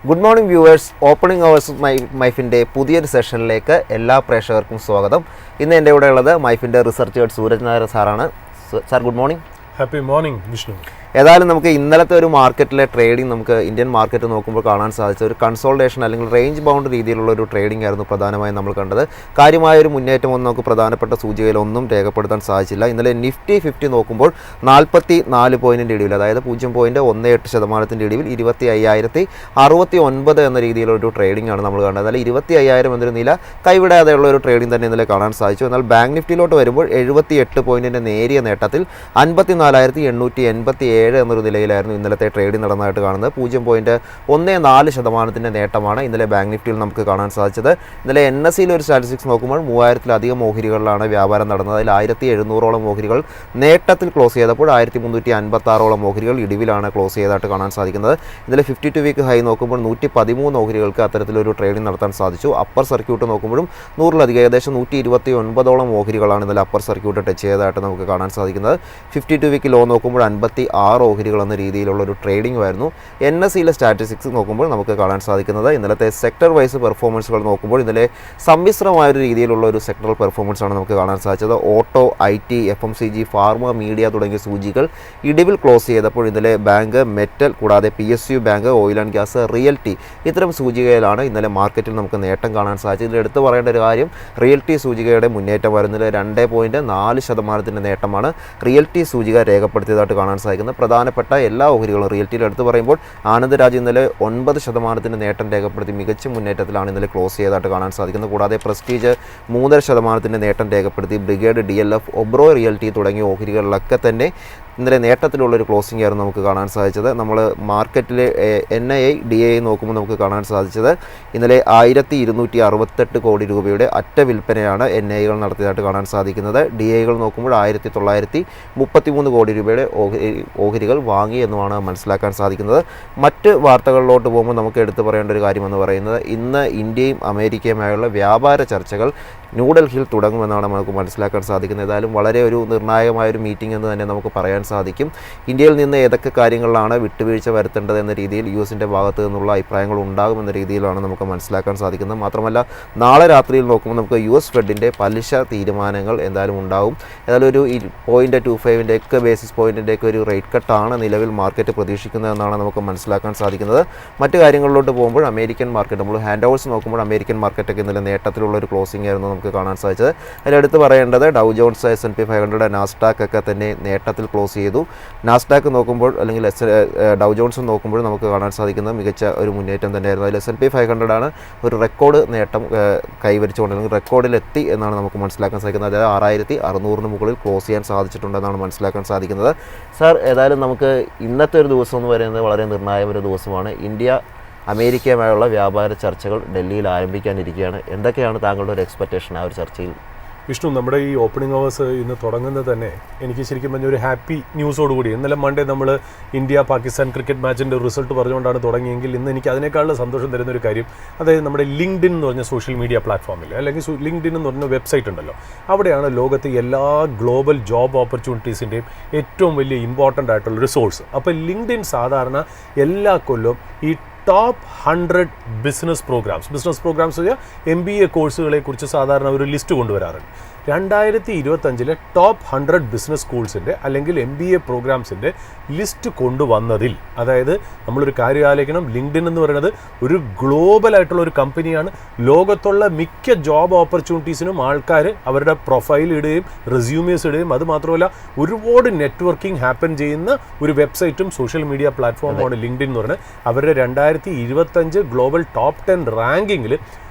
Good morning viewers. Opening hours മൈഫിൻ്റെ പുതിയൊരു സെഷനിലേക്ക് എല്ലാ പ്രേക്ഷകർക്കും സ്വാഗതം. ഇന്ന് എൻ്റെ കൂടെ ഉള്ളത് മൈഫിൻ്റെ റിസർച്ച് ഹെഡ് സൂരജ് നായർ സാറാണ്. Sir good morning. Happy morning Vishnu. ഏതായാലും നമുക്ക് ഇന്നലത്തെ ഒരു മാർക്കറ്റിലെ ട്രേഡിംഗ് നമുക്ക് ഇന്ത്യൻ മാർക്കറ്റ് നോക്കുമ്പോൾ കാണാൻ സാധിച്ച ഒരു കൺസോൾട്ടേഷൻ അല്ലെങ്കിൽ റേഞ്ച് ബൗണ്ട് രീതിയിലുള്ള ഒരു ട്രേഡിംഗ് ആയിരുന്നു പ്രധാനമായും നമ്മൾ കണ്ടത്. കാര്യമായൊരു മുന്നേറ്റമൊന്നും നമുക്ക് പ്രധാനപ്പെട്ട സൂചികയിലൊന്നും രേഖപ്പെടുത്താൻ സാധിച്ചില്ല. ഇന്നലെ നിഫ്റ്റി 50 നോക്കുമ്പോൾ 44 പോയിൻറ്റിൻ്റെ ഇടിവിൽ, അതായത് 0.18% ഇടിവിൽ 25,069 എന്ന രീതിയിലൊരു ട്രേഡിംഗ് ആണ് നമ്മൾ കണ്ടത്. എന്നാൽ 25,000 എന്നൊരു നില കൈവിടാതെയുള്ള ഒരു ട്രേഡിംഗ് തന്നെ ഇന്നലെ കാണാൻ സാധിച്ചു. എന്നാൽ ബാങ്ക് നിഫ്റ്റിയിലോട്ട് വരുമ്പോൾ 78 പോയിൻറ്റിൻ്റെ നേരിയ നേട്ടത്തിൽ 54,887 എന്നൊരു നിലയിലായിരുന്നു ഇന്നലത്തെ ട്രേഡിംഗ് നടന്നതായിട്ട് കാണുന്നത്. 0.14% നേട്ടമാണ് ഇന്നലെ ബാങ്ക് നിഫ്റ്റിയിൽ നമുക്ക് കാണാൻ സാധിച്ചത്. ഇന്നലെ NSEയിൽ ഒരു സ്റ്റാറ്റിസ്റ്റിക്സ് നോക്കുമ്പോൾ 3000-ലധികം ഓഹരികളിലാണ് വ്യാപാരം നടന്നത്. അതിൽ 1700ഓളം ഓഹരികൾ നേട്ടത്തിൽ ക്ലോസ് ചെയ്തപ്പോൾ 1356ഓളം ഓഹരികൾ ഇടിവിലാണ് ക്ലോസ് ചെയ്തതായിട്ട് കാണാൻ സാധിക്കുന്നത്. ഇന്നലെ 52 വീക്ക് ഹൈ നോക്കുമ്പോൾ 113 ഓഹരികൾക്ക് അത്തരത്തിലൊരു ട്രേഡിംഗ് നടത്താൻ സാധിച്ചു. അപ്പർ സർക്യൂട്ട് നോക്കുമ്പോഴും 100-ലധികം, ഏകദേശം 129ഓളം ഓഹരികളാണ് ഇന്നലെ അപ്പർ സർക്യൂട്ട് ടച്ച് ചെയ്തതായിട്ട് നമുക്ക് കാണാൻ സാധിക്കുന്നത്. 52 വീക്ക് ലോ നോക്കുമ്പോൾ 56 ഓഹരികൾ എന്ന രീതിയിലുള്ളൊരു ട്രേഡിംഗ് ആയിരുന്നു. NSEയിലെ സ്റ്റാറ്റിസ്റ്റിക്സ് നോക്കുമ്പോൾ നമുക്ക് കാണാൻ സാധിക്കുന്നത്. ഇന്നലത്തെ സെക്ടർ വൈസ് പെർഫോമൻസുകൾ നോക്കുമ്പോൾ ഇന്നലെ സമ്മിശ്രമായൊരു രീതിയിലുള്ള ഒരു സെക്ടറൽ പെർഫോമൻസ് ആണ് നമുക്ക് കാണാൻ സാധിച്ചത്. Auto, IT, FMCG, pharma, media തുടങ്ങിയ സൂചികൾ ഇടിവിൽ ക്ലോസ് ചെയ്തപ്പോൾ ഇന്നലെ ബാങ്ക്, മെറ്റൽ, കൂടാതെ PSU bank, oil and gas, realty ഇത്തരം സൂചികയിലാണ് ഇന്നലെ മാർക്കറ്റിൽ നമുക്ക് നേട്ടം കാണാൻ സാധിച്ചത്. ഇതിൽ എടുത്തു പറയേണ്ട ഒരു കാര്യം, റിയൽറ്റി സൂചികയുടെ മുന്നേറ്റം വരുന്നത് 2.4% നേട്ടമാണ് റിയൽറ്റി സൂചിക രേഖപ്പെടുത്തിയതായിട്ട് കാണാൻ സാധിക്കുന്നത്. പ്രധാനപ്പെട്ട എല്ലാ ഓഹരികളും റിയൽറ്റിയിൽ എടുത്ത് പറയുമ്പോൾ ആനന്ദരാജ് ഇന്നലെ 9% നേട്ടം രേഖപ്പെടുത്തി മികച്ച മുന്നേറ്റത്തിലാണ് ഇന്നലെ ക്ലോസ് ചെയ്തതായിട്ട് കാണാൻ സാധിക്കുന്നത്. കൂടാതെ പ്രസ്റ്റീജ് 3.5% നേട്ടം രേഖപ്പെടുത്തി. ബ്രിഗേഡ്, DLF, ഒബ്രോയ് റിയൽറ്റി തുടങ്ങിയ ഓഹരികളിലൊക്കെ തന്നെ ഇന്നലെ നേട്ടത്തിലുള്ളൊരു ക്ലോസിംഗ് ആയിരുന്നു നമുക്ക് കാണാൻ സാധിച്ചത്. നമ്മൾ മാർക്കറ്റിലെ NII, DII നോക്കുമ്പോൾ നമുക്ക് കാണാൻ സാധിച്ചത് ഇന്നലെ 1268 കോടി രൂപയുടെ അറ്റ വിൽപ്പനയാണ് NIIകൾ നടത്തിയതായിട്ട് കാണാൻ സാധിക്കുന്നത്. DIIകൾ നോക്കുമ്പോൾ 1933 കോടി രൂപയുടെ ഓഹരികൾ വാങ്ങി എന്നുമാണ് മനസ്സിലാക്കാൻ സാധിക്കുന്നത്. മറ്റ് വാർത്തകളിലോട്ട് പോകുമ്പോൾ നമുക്ക് എടുത്തു പറയേണ്ട ഒരു കാര്യമെന്ന് പറയുന്നത്, ഇന്ന് ഇന്ത്യയും അമേരിക്കയുമായുള്ള വ്യാപാര ചർച്ചകൾ ന്യൂഡൽഹിയിൽ തുടങ്ങുമെന്നാണ് നമുക്ക് മനസ്സിലാക്കാൻ സാധിക്കുന്നത്. ഏതായാലും വളരെ ഒരു നിർണായകമായൊരു മീറ്റിംഗ് എന്ന് തന്നെ നമുക്ക് പറയാൻ സാധിക്കും. ഇന്ത്യയിൽ നിന്ന് ഏതൊക്കെ കാര്യങ്ങളിലാണ് വിട്ടുവീഴ്ച വരുത്തേണ്ടത് എന്ന രീതിയിൽ US-ൻ്റെ ഭാഗത്തു നിന്നുള്ള അഭിപ്രായങ്ങൾ ഉണ്ടാകുമെന്ന രീതിയിലാണ് നമുക്ക് മനസ്സിലാക്കാൻ സാധിക്കുന്നത്. മാത്രമല്ല നാളെ രാത്രിയിൽ നോക്കുമ്പോൾ നമുക്ക് US ഫെഡിൻ്റെ പലിശ തീരുമാനങ്ങൾ എന്തായാലും ഉണ്ടാകും. ഏതായാലും ഒരു 0.25 ഒക്കെ ബേസിസ് പോയിൻറ്റിൻ്റെ ഒക്കെ ഒരു റേറ്റ് കട്ടാണ് നിലവിൽ മാർക്കറ്റ് പ്രതീക്ഷിക്കുന്നതെന്നാണ് നമുക്ക് മനസ്സിലാക്കാൻ സാധിക്കുന്നത്. മറ്റു കാര്യങ്ങളിലോട്ട് പോകുമ്പോൾ അമേരിക്കൻ മാർക്കറ്റ്, നമ്മൾ ഹാൻഡ് ഓവേഴ്സ് നോക്കുമ്പോൾ അമേരിക്കൻ മാർക്കറ്റൊക്കെ ഇന്നലെ നേട്ടത്തിലുള്ള ഒരു ക്ലോസിംഗ് ആയിരുന്നു നമുക്ക് കാണാൻ സാധിച്ചത്. അതിലെടുത്ത് പറയേണ്ടത് ഡൗ ജോൺസ്, S&P 500, നാസ്ഡാക്ക് ഒക്കെ തന്നെ നേട്ടത്തിൽ ക്ലോസ് ചെയ്തു. നാസ്ഡാക്ക് നോക്കുമ്പോൾ അല്ലെങ്കിൽ ഡൗ ജോൺസ് നോക്കുമ്പോൾ നമുക്ക് കാണാൻ സാധിക്കുന്നത് മികച്ച ഒരു മുന്നേറ്റം തന്നെയായിരുന്നു. അതിൽ S&P 500 ആണ് ഒരു റെക്കോർഡ് നേട്ടം കൈവരിച്ചുകൊണ്ട്, അല്ലെങ്കിൽ റെക്കോർഡിലെത്തി എന്നാണ് നമുക്ക് മനസ്സിലാക്കാൻ സാധിക്കുന്നത്. അതായത് 6600 മുകളിൽ ക്ലോസ് ചെയ്യാൻ സാധിച്ചിട്ടുണ്ടെന്നാണ് മനസ്സിലാക്കാൻ സാധിക്കുന്നത്. സാർ, ഏതായാലും നമുക്ക് ഇന്നത്തെ ഒരു ദിവസം എന്ന് പറയുന്നത് വളരെ നിർണായക ഒരു ദിവസമാണ്. ഇന്ത്യ അമേരിക്കയുമായുള്ള വ്യാപാര ചർച്ചകൾ ഡൽഹിയിൽ ആരംഭിക്കാനിരിക്കുകയാണ്. എന്തൊക്കെയാണ് താങ്കളുടെ ഒരു എക്സ്പെക്റ്റേഷൻ ആ ഒരു ചർച്ചയിൽ? വിഷ്ണു, നമ്മുടെ ഈ ഓപ്പണിംഗ് അവേഴ്സ് ഇന്ന് തുടങ്ങുന്നത് തന്നെ എനിക്ക് ശരിക്കും പറഞ്ഞ ഒരു ഹാപ്പി ന്യൂസോടുകൂടി. ഇന്നലെ മൺഡേ നമ്മൾ India-Pakistan ക്രിക്കറ്റ് മാച്ചിൻ്റെ റിസൾട്ട് പറഞ്ഞുകൊണ്ടാണ് തുടങ്ങിയെങ്കിൽ ഇന്ന് എനിക്ക് അതിനേക്കാളും സന്തോഷം തരുന്നൊരു കാര്യം, അതായത് നമ്മുടെ ലിങ്ക്ഡിൻ എന്ന് പറഞ്ഞ സോഷ്യൽ മീഡിയ പ്ലാറ്റ്ഫോമിൽ, അല്ലെങ്കിൽ ലിങ്ക്ഡിൻ എന്ന് പറഞ്ഞ വെബ്സൈറ്റ് ഉണ്ടല്ലോ, അവിടെയാണ് ലോകത്തെ എല്ലാ ഗ്ലോബൽ ജോബ് ഓപ്പർച്യൂണിറ്റീസിൻ്റെയും ഏറ്റവും വലിയ ഇമ്പോർട്ടൻ്റ് ആയിട്ടുള്ളൊരു സോഴ്സ്. അപ്പോൾ ലിങ്ക്ഡിൻ സാധാരണ എല്ലാ കൊല്ലവും ഈ ടോപ്പ് 100 ബിസിനസ് പ്രോഗ്രാംസ് MBA കോഴ്സുകളെ കുറിച്ച് സാധാരണ ഒരു ലിസ്റ്റ് കൊണ്ടുവരാറുണ്ട്. 2025 ടോപ്പ് 100 ബിസിനസ് സ്കൂൾസിൻ്റെ അല്ലെങ്കിൽ MBA പ്രോഗ്രാംസിൻ്റെ ലിസ്റ്റ് കൊണ്ടുവന്നതിൽ, അതായത് നമ്മളൊരു കാര്യം ആലോചിക്കണം, ലിങ്ക്ഡിൻ എന്ന് പറയുന്നത് ഒരു ഗ്ലോബലായിട്ടുള്ള ഒരു കമ്പനിയാണ്. ലോകത്തുള്ള മിക്ക ജോബ് ഓപ്പർച്യൂണിറ്റീസിനും ആൾക്കാർ അവരുടെ പ്രൊഫൈൽ ഇടുകയും റെസ്യൂമേഴ്സ് ഇടുകയും, അതുമാത്രമല്ല ഒരുപാട് നെറ്റ്വർക്കിംഗ് ഹാപ്പൻ ചെയ്യുന്ന ഒരു വെബ്സൈറ്റും സോഷ്യൽ മീഡിയ പ്ലാറ്റ്ഫോമാണ് ലിങ്ക്ഡിൻ എന്ന് പറയുന്നത്. അവരുടെ 2025 ഗ്ലോബൽ ടോപ്പ് 10 റാങ്കിങ്ങിൽ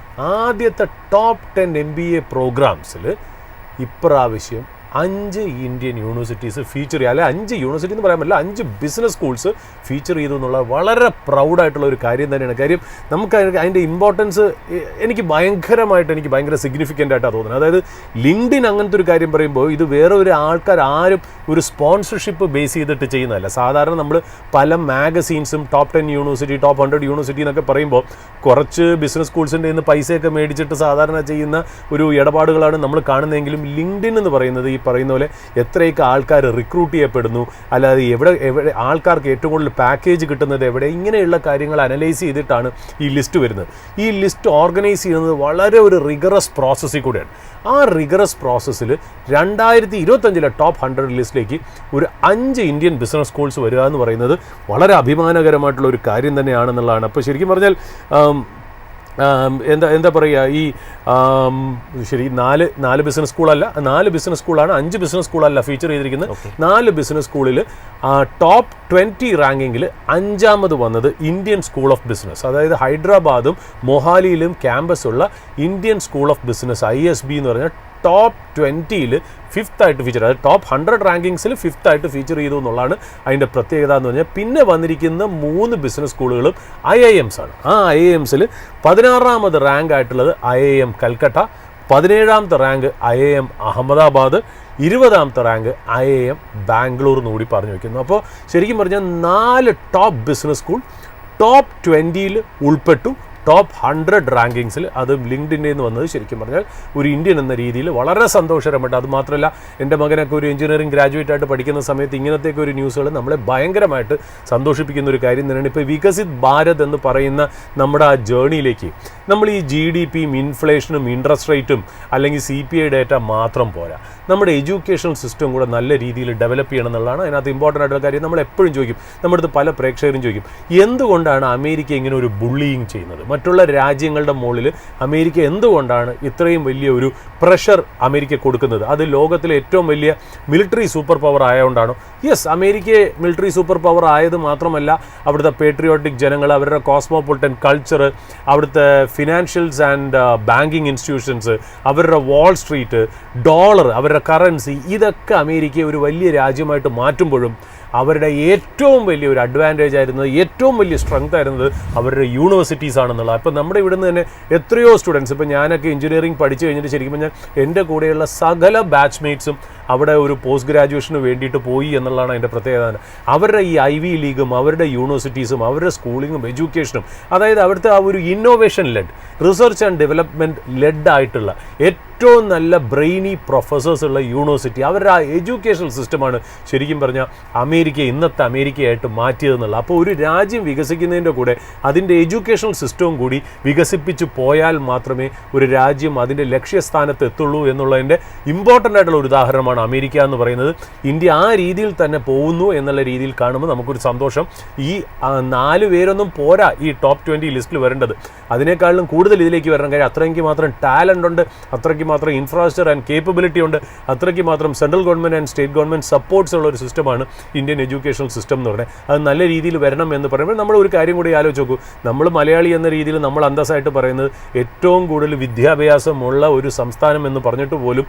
ആദ്യത്തെ ടോപ്പ് 10 MBA പ്രോഗ്രാംസിൽ ഇപ്രാവശ്യം 5 ഇന്ത്യൻ യൂണിവേഴ്സിറ്റീസ് ഫീച്ചർ ചെയ്യുക, അല്ലെങ്കിൽ 5 യൂണിവേഴ്സിറ്റി എന്ന് പറയാൻ പറ്റില്ല, 5 ബിസിനസ് സ്കൂൾസ് ഫീച്ചർ ചെയ്തു എന്നുള്ള വളരെ പ്രൗഡായിട്ടുള്ള ഒരു കാര്യം തന്നെയാണ്. കാര്യം നമുക്ക് അതിൻ്റെ ഇമ്പോർട്ടൻസ് എനിക്ക് ഭയങ്കര സിഗ്നിഫിക്കൻ്റ് ആയിട്ടാണ് തോന്നുന്നത്. അതായത് ലിങ്ക്ഡിൻ അങ്ങനത്തെ ഒരു കാര്യം പറയുമ്പോൾ ഇത് വേറെ ഒരു ആൾക്കാർ ആരും ഒരു സ്പോൺസർഷിപ്പ് ബേസ് ചെയ്തിട്ട് ചെയ്യുന്നതല്ല. സാധാരണ നമ്മൾ പല മാഗസീൻസും ടോപ്പ് 10 യൂണിവേഴ്സിറ്റി, ടോപ്പ് 100 യൂണിവേഴ്സിറ്റി എന്നൊക്കെ പറയുമ്പോൾ കുറച്ച് ബിസിനസ് സ്കൂൾസിൻ്റെ നിന്ന് പൈസയൊക്കെ മേടിച്ചിട്ട് സാധാരണ ചെയ്യുന്ന ഒരു ഇടപാടുകളാണ് നമ്മൾ കാണുന്നതെങ്കിലും ലിങ്ക്ഡിൻ എന്ന് പറയുന്നത് ഈ പറയുന്ന പോലെ എത്രയൊക്കെ ആൾക്കാർ റിക്രൂട്ട് ചെയ്യപ്പെടുന്നു, അല്ലാതെ എവിടെ ആൾക്കാർക്ക് ഏറ്റവും കൂടുതൽ പാക്കേജ് കിട്ടുന്നത് എവിടെ, ഇങ്ങനെയുള്ള കാര്യങ്ങൾ അനലൈസ് ചെയ്തിട്ടാണ് ഈ ലിസ്റ്റ് വരുന്നത്. ഈ ലിസ്റ്റ് ഓർഗനൈസ് ചെയ്യുന്നത് വളരെ ഒരു റിഗറസ് പ്രോസസ്സിൽ കൂടെയാണ്. ആ റിഗറസ് പ്രോസസ്സിൽ 2025 ടോപ്പ് 100 ലിസ്റ്റിലേക്ക് ഒരു 5 ഇന്ത്യൻ ബിസിനസ് സ്കൂൾസ് വരിക എന്ന് പറയുന്നത് വളരെ അഭിമാനകരമായിട്ടുള്ള ഒരു കാര്യം തന്നെയാണെന്നുള്ളതാണ്. അപ്പോൾ ശരിക്കും പറഞ്ഞാൽ എന്താ പറയുക, ഈ ശരി 4 ബിസിനസ് സ്കൂളല്ല, 4 ബിസിനസ് സ്കൂളാണ്, 5 ബിസിനസ് സ്കൂളല്ല ഫീച്ചർ ചെയ്തിരിക്കുന്നത്. 4 ബിസിനസ് സ്കൂളിൽ ടോപ്പ് 20 റാങ്കിങ്ങിൽ 5ാമത് വന്നത് ഇന്ത്യൻ സ്കൂൾ ഓഫ് ബിസിനസ്. അതായത് ഹൈദരാബാദും മൊഹാലിയിലും ക്യാമ്പസുള്ള Indian school of business ISB എന്ന് പറഞ്ഞാൽ ടോപ്പ് 20ൽ 5th ആയിട്ട് ഫീച്ചർ, അതായത് ടോപ്പ് 100 റാങ്കിങ്സിൽ 5th ആയിട്ട് ഫീച്ചർ ചെയ്തു എന്നുള്ളതാണ് അതിൻ്റെ പ്രത്യേകത എന്ന് പറഞ്ഞാൽ. പിന്നെ വന്നിരിക്കുന്ന 3 ബിസിനസ് സ്കൂളുകളും IIMs ആണ്. ആ IIMസിൽ 16ാമത് റാങ്ക് ആയിട്ടുള്ളത് IIM കൽക്കട്ട, 17ാമത്തെ റാങ്ക് IIM അഹമ്മദാബാദ്, 20ാമത്തെ റാങ്ക് IIM ബാംഗ്ലൂർ എന്ന് കൂടി പറഞ്ഞു വയ്ക്കുന്നു. അപ്പോൾ ശരിക്കും പറഞ്ഞാൽ 4 ടോപ്പ് ബിസിനസ് സ്കൂൾ ടോപ്പ് 20ൽ ഉൾപ്പെട്ടു. ടോപ്പ് 100 റാങ്കിങ്സിൽ, അത് ലിങ്ക്ഡിൻ്റെ നിന്ന് വന്നത് ശരിക്കും പറഞ്ഞാൽ ഒരു ഇന്ത്യൻ എന്ന രീതിയിൽ വളരെ സന്തോഷകരമായിട്ട്. അതുമാത്രമല്ല, എൻ്റെ മകനൊക്കെ ഒരു എഞ്ചിനീയറിംഗ് ഗ്രാജുവേറ്റ് ആയിട്ട് പഠിക്കുന്ന സമയത്ത് ഇങ്ങനത്തെയൊക്കെ ഒരു ന്യൂസുകൾ നമ്മളെ ഭയങ്കരമായിട്ട് സന്തോഷിപ്പിക്കുന്ന ഒരു കാര്യം തന്നെയാണ്. ഇപ്പോൾ വികസിത് ഭാരത് എന്ന് പറയുന്ന നമ്മുടെ ആ ജേണിയിലേക്ക് നമ്മൾ ഈ GDPയും ഇൻഫ്ലേഷനും ഇൻട്രസ്റ്റ് റേറ്റും അല്ലെങ്കിൽ CPI ഡേറ്റ മാത്രം പോരാ, നമ്മുടെ എഡ്യൂക്കേഷൻ സിസ്റ്റം കൂടെ നല്ല രീതിയിൽ ഡെവലപ്പ് ചെയ്യണം എന്നുള്ളതാണ് അതിനകത്ത് ഇമ്പോർട്ടൻ്റ് ആയിട്ടുള്ള കാര്യം. നമ്മൾ എപ്പോഴും ചോദിക്കും, നമ്മുടെ അടുത്ത് പല പ്രേക്ഷകരും ചോദിക്കും, എന്തുകൊണ്ടാണ് അമേരിക്ക ഇങ്ങനെ ഒരു ബുള്ളിയിങ് ചെയ്യുന്നത്? മറ്റുള്ള രാജ്യങ്ങളുടെ മുകളിൽ അമേരിക്ക എന്തുകൊണ്ടാണ് ഇത്രയും വലിയ ഒരു പ്രഷർ അമേരിക്ക കൊടുക്കുന്നത്? അത് ലോകത്തിലെ ഏറ്റവും വലിയ മിലിറ്ററി സൂപ്പർ പവർ ആയതുകൊണ്ടാണോ? Yes, America military super power ആയത് മാത്രമല്ല, അവിടുത്തെ പേട്രിയോട്ടിക് ജനങ്ങൾ, അവരുടെ കോസ്മോപൊളിറ്റൻ കൾച്ചർ, അവിടുത്തെ ഫിനാൻഷ്യൽസ് ആൻഡ് ബാങ്കിങ് ഇൻസ്റ്റിറ്റ്യൂഷൻസ്, അവരുടെ വാൾ സ്ട്രീറ്റ്, ഡോളർ, അവരുടെ കറൻസി, ഇതൊക്കെ അമേരിക്കയെ ഒരു വലിയ രാജ്യമായിട്ട് മാറ്റുമ്പോഴും അവരുടെ ഏറ്റവും വലിയൊരു അഡ്വാൻറ്റേജ് ആയിരുന്നത്, ഏറ്റവും വലിയ സ്ട്രെങ്ത് ആയിരുന്നത് അവരുടെ യൂണിവേഴ്സിറ്റീസ് ആണെന്നുള്ളത്. അപ്പോൾ നമ്മുടെ ഇവിടുന്ന് തന്നെ എത്രയോ സ്റ്റുഡൻസ്, ഇപ്പോൾ ഞാനൊക്കെ എഞ്ചിനീയറിംഗ് പഠിച്ചു കഴിഞ്ഞിട്ട് ശരിക്കും പറഞ്ഞാൽ എൻ്റെ കൂടെയുള്ള സകല ബാച്ച്മേറ്റ്സും അവിടെ ഒരു പോസ്റ്റ് ഗ്രാജുവേഷന് വേണ്ടിയിട്ട് പോയി എന്നുള്ളതാണ് അതിൻ്റെ പ്രത്യേകത. അവരുടെ ഈ ഐവി ലീഗും അവരുടെ യൂണിവേഴ്സിറ്റീസും അവരുടെ സ്കൂളിങ്ങും എഡ്യൂക്കേഷനും, അതായത് അവിടുത്തെ ആ ഒരു innovation led, research and development led ആയിട്ടുള്ള ഏറ്റവും നല്ല ബ്രെയിനി പ്രൊഫസേഴ്സ് ഉള്ള യൂണിവേഴ്സിറ്റി, അവരുടെ ആ എഡ്യൂക്കേഷൻ സിസ്റ്റമാണ് ശരിക്കും പറഞ്ഞാൽ അമേരിക്ക ഇന്നത്തെ അമേരിക്കയായിട്ട് മാറ്റിയതെന്നുള്ളത്. അപ്പോൾ ഒരു രാജ്യം വികസിക്കുന്നതിൻ്റെ കൂടെ അതിൻ്റെ എഡ്യൂക്കേഷൻ സിസ്റ്റവും കൂടി വികസിപ്പിച്ച് പോയാൽ മാത്രമേ ഒരു രാജ്യം അതിൻ്റെ ലക്ഷ്യസ്ഥാനത്ത് എത്തുള്ളൂ എന്നുള്ളതിൻ്റെ ഇമ്പോർട്ടൻ്റ് ആയിട്ടുള്ള ഒരു ഉദാഹരണമാണ് അമേരിക്ക എന്ന് പറയുന്നത്. ഇന്ത്യ ആ രീതിയിൽ തന്നെ പോകുന്നു എന്നുള്ള രീതിയിൽ കാണുമ്പോൾ നമുക്കൊരു സന്തോഷം. ഈ 4 പേരൊന്നും പോരാ ഈ ടോപ്പ് 20 ലിസ്റ്റിൽ വരേണ്ടത്, അതിനേക്കാളും കൂടുതൽ ഇതിലേക്ക് വരണം. കാര്യം അത്രയ്ക്ക് മാത്രം ടാലൻ്റ് ഉണ്ട്, അത്രയ്ക്ക് മാത്രം ഇൻഫ്രാസ്ട്രക്ചർ ആൻഡ് കേപ്പബിലിറ്റി ഉണ്ട്, അത്രയ്ക്ക് മാത്രം central government and state government supports ഉള്ള ഒരു സിസ്റ്റമാണ് ഇന്ത്യൻ എഡ്യൂക്കേഷൻ സിസ്റ്റം എന്ന് പറയുന്നത്. അത് നല്ല രീതിയിൽ വരണം എന്ന് പറയുമ്പോൾ നമ്മൾ ഒരു കാര്യം കൂടി ആലോചിച്ച് നോക്കൂ. നമ്മൾ മലയാളി എന്ന രീതിയിൽ നമ്മൾ അന്തസ്സായിട്ട് പറയുന്നത് ഏറ്റവും കൂടുതൽ വിദ്യാഭ്യാസമുള്ള ഒരു സംസ്ഥാനം എന്ന് പറഞ്ഞിട്ട് പോലും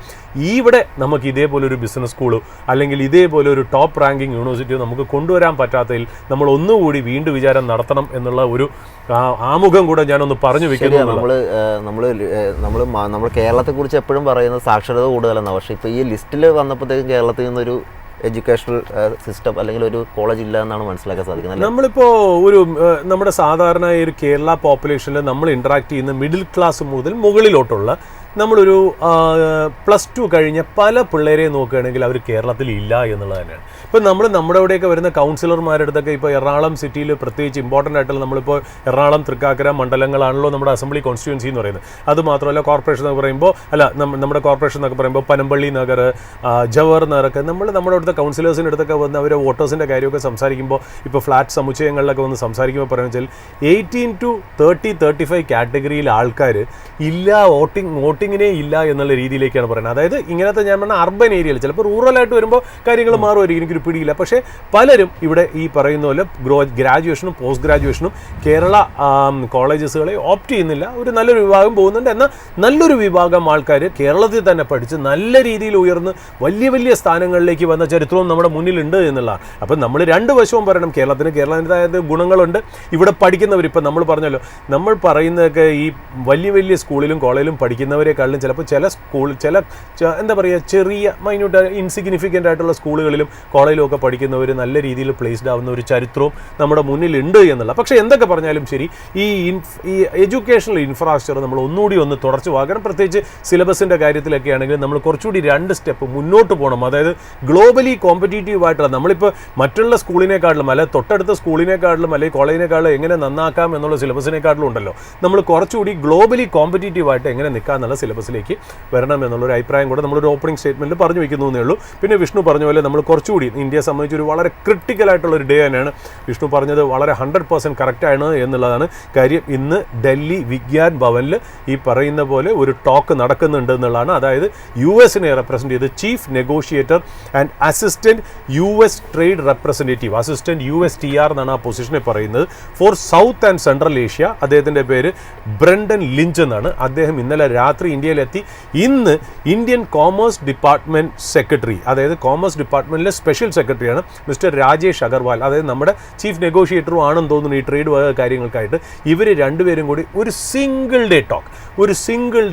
ഇവിടെ നമുക്ക് ഇതേപോലെ ഒരു ബിസിനസ് സ്കൂളോ അല്ലെങ്കിൽ ഇതേപോലെ ഒരു ടോപ്പ് റാങ്കിങ് യൂണിവേഴ്സിറ്റിയോ നമുക്ക് കൊണ്ടുവരാൻ പറ്റാത്തതിൽ നമ്മൾ ഒന്നുകൂടി വീണ്ടും വിചാരം നടത്തണം എന്നുള്ള ഒരു ആമുഖം കൂടെ ഞാനൊന്ന് പറഞ്ഞു വെക്കുന്നു. നമ്മൾ കേരളത്തെക്കുറിച്ച് എപ്പോഴും പറയുന്നത് സാക്ഷരത കൂടുതലെന്നാണ്. പക്ഷേ ഇപ്പോൾ ഈ ലിസ്റ്റിൽ വന്നപ്പോഴത്തേക്കും കേരളത്തിൽ നിന്നൊരു എഡ്യൂക്കേഷണൽ സിസ്റ്റം അല്ലെങ്കിൽ ഒരു കോളേജ് ഇല്ല എന്നാണ് മനസ്സിലാക്കാൻ സാധിക്കുന്നത്. നമ്മളിപ്പോൾ നമ്മുടെ സാധാരണ ഒരു കേരള പോപ്പുലേഷനിൽ നമ്മൾ ഇൻട്രാക്ട് ചെയ്യുന്ന മിഡിൽ ക്ലാസ് മുതൽ മുകളിലോട്ടുള്ള നമ്മളൊരു +2 കഴിഞ്ഞ പല പിള്ളേരെ നോക്കുകയാണെങ്കിൽ അവർ കേരളത്തിൽ ഇല്ല എന്നുള്ളത് തന്നെയാണ്. ഇപ്പം നമ്മുടെ അവിടെയൊക്കെ വരുന്ന കൗൺസിലർമാരുടെ അടുത്തൊക്കെ ഇപ്പോൾ എറണാകുളം സിറ്റിയിൽ പ്രത്യേകിച്ച് ഇമ്പോർട്ടൻ്റ് ആയിട്ടുള്ള നമ്മളിപ്പോൾ എറണാകുളം തൃക്കാക്കര മണ്ഡലങ്ങളാണല്ലോ നമ്മുടെ അസംബ്ലി കോൺസ്റ്റിറ്റ്യുവൻസി എന്ന് പറയുന്നത്. അതുമാത്രമല്ല കോർപ്പറേഷൻ എന്നൊക്കെ പറയുമ്പോൾ നമ്മുടെ കോർപ്പറേഷൻ എന്നൊക്കെ പറയുമ്പോൾ പനമ്പള്ളി നഗർ, ജവഹർ നഗറൊക്കെ നമ്മുടെ അവിടുത്തെ കൗൺസിലേഴ്സിൻ്റെ അടുത്തൊക്കെ വന്ന് അവർ വോട്ടേഴ്സിൻ്റെ കാര്യമൊക്കെ സംസാരിക്കുമ്പോൾ ഇപ്പോൾ ഫ്ലാറ്റ് സമുച്ചയങ്ങളിലൊക്കെ വന്ന് സംസാരിക്കുമ്പോൾ പറയുന്നത് വെച്ചാൽ 18 to 30-35 കാറ്റഗറിയിൽ ആൾക്കാർ ഇല്ല, വോട്ടിങ്ങിനെ ഇല്ല എന്നുള്ള രീതിയിലേക്കാണ് പറയുന്നത്. അതായത് ഇങ്ങനത്തെ ഞാൻ പറഞ്ഞ അർബൻ ഏരിയയിൽ, ചിലപ്പോൾ റൂറലായിട്ട് വരുമ്പോൾ കാര്യങ്ങൾ മാറുമായിരിക്കും, എനിക്കൊരു പിടിയില്ല. പക്ഷേ പലരും ഇവിടെ ഈ പറയുന്ന പോലെ ഗ്രാജുവേഷനും പോസ്റ്റ് ഗ്രാജുവേഷനും കേരള കോളേജസുകളെ ഓപ്റ്റ് ചെയ്യുന്നില്ല. ഒരു നല്ലൊരു വിഭാഗം പോകുന്നുണ്ട്. എന്നാൽ നല്ലൊരു വിഭാഗം ആൾക്കാർ കേരളത്തിൽ തന്നെ പഠിച്ച് നല്ല രീതിയിൽ ഉയർന്ന് വലിയ വലിയ സ്ഥാനങ്ങളിലേക്ക് വന്ന ചരിത്രവും നമ്മുടെ മുന്നിലുണ്ട് എന്നുള്ളതാണ്. അപ്പം നമ്മൾ രണ്ട് വശവും പറയണം. കേരളത്തിൻ്റെതായ ഗുണങ്ങളുണ്ട്. ഇവിടെ പഠിക്കുന്നവർ, ഇപ്പം നമ്മൾ പറഞ്ഞല്ലോ, നമ്മൾ പറയുന്നതൊക്കെ ഈ വലിയ വലിയ സ്കൂളിലും കോളേജിലും പഠിക്കുന്നവരെ ചെയ്യുന്നവരെക്കാളും ചിലപ്പോൾ എന്താ പറയുക, ചെറിയ മൈന്യൂട്ട് ഇൻസിഗ്നിഫിക്കൻ്റ് ആയിട്ടുള്ള സ്കൂളുകളിലും കോളേജിലും ഒക്കെ പഠിക്കുന്നവർ നല്ല രീതിയിൽ പ്ലേസ്ഡ് ആവുന്ന ഒരു ചരിത്രവും നമ്മുടെ മുന്നിലുണ്ട് എന്നുള്ള. പക്ഷേ എന്തൊക്കെ പറഞ്ഞാലും ശരി, ഈ എഡ്യൂക്കേഷണൽ ഇൻഫ്രാസ്ട്രക്ചർ നമ്മൾ ഒന്നുകൂടി ഒന്ന് തുടച്ചു വാങ്ങണം. പ്രത്യേകിച്ച് സിലബസിൻ്റെ കാര്യത്തിലൊക്കെ ആണെങ്കിൽ നമ്മൾ കുറച്ചുകൂടി 2 സ്റ്റെപ്പ് മുന്നോട്ട് പോകണം. അതായത് ഗ്ലോബലി കോമ്പറ്റീറ്റീവ് ആയിട്ടുള്ള, നമ്മളിപ്പോൾ മറ്റുള്ള സ്കൂളിനെക്കാട്ടിലും അല്ലെങ്കിൽ തൊട്ടടുത്ത സ്കൂളിനെക്കാട്ടിലും അല്ലെങ്കിൽ കോളേജിനെക്കാളും എങ്ങനെ നന്നാക്കാം എന്നുള്ള സിലബസിനെക്കാട്ടിലും ഉണ്ടല്ലോ, നമ്മൾ കുറച്ചുകൂടി ഗ്ലോബലി കോമ്പറ്റീറ്റീവ് ആയിട്ട് എങ്ങനെ നിൽക്കാം എന്നുള്ള സിലബസിലേക്ക് വരണം എന്നുള്ളൊരു അഭിപ്രായം കൂടെ നമ്മളൊരു ഓപ്പണിംഗ് സ്റ്റേറ്റ്മെൻറ്റിൽ പറഞ്ഞു വയ്ക്കുന്നു എന്നേ ഉള്ളൂ. പിന്നെ വിഷ്ണു പറഞ്ഞ പോലെ നമ്മൾ കുറച്ചുകൂടി ഇന്ത്യയെ സംബന്ധിച്ചൊരു വളരെ ക്രിട്ടിക്കലായിട്ടുള്ളൊരു ഡേ തന്നെയാണ്. വിഷ്ണു പറഞ്ഞത് വളരെ 100% കറക്റ്റാണ് എന്നുള്ളതാണ് കാര്യം. ഇന്ന് ഡൽഹി വിജ്ഞാൻ ഭവനിൽ ഈ പറയുന്ന പോലെ ഒരു ടോക്ക് നടക്കുന്നുണ്ട് എന്നുള്ളതാണ്. അതായത് US-നെ റെപ്രസെൻറ്റ് ചെയ്ത് chief negotiator and assistant US trade representative, assistant USTR എന്നാണ് ആ പൊസിഷനെ പറയുന്നത്, for south and central Asia. അദ്ദേഹത്തിൻ്റെ പേര് ബ്രണ്ടൻ ലിഞ്ച് എന്നാണ്. അദ്ദേഹം ഇന്നലെ രാത്രി ഇന്ത്യയിലെത്തി. ഇന്ന് ഇന്ത്യൻ കോമേഴ്സ് ഡിപ്പാർട്ട്മെൻറ്റ് സെക്രട്ടറി, അതായത് കോമേഴ്സ് ഡിപ്പാർട്ട്മെൻറ്റിലെ സ്പെഷ്യൽ സെക്രട്ടറിയാണ് മിസ്റ്റർ രാജേഷ് അഗർവാൾ, അതായത് നമ്മുടെ ചീഫ് നെഗോഷിയേറ്ററും ആണെന്ന് തോന്നുന്നു ഈ ട്രേഡ് കാര്യങ്ങൾക്കായിട്ട്. ഇവർ രണ്ടുപേരും കൂടി ഒരു സിംഗിൾ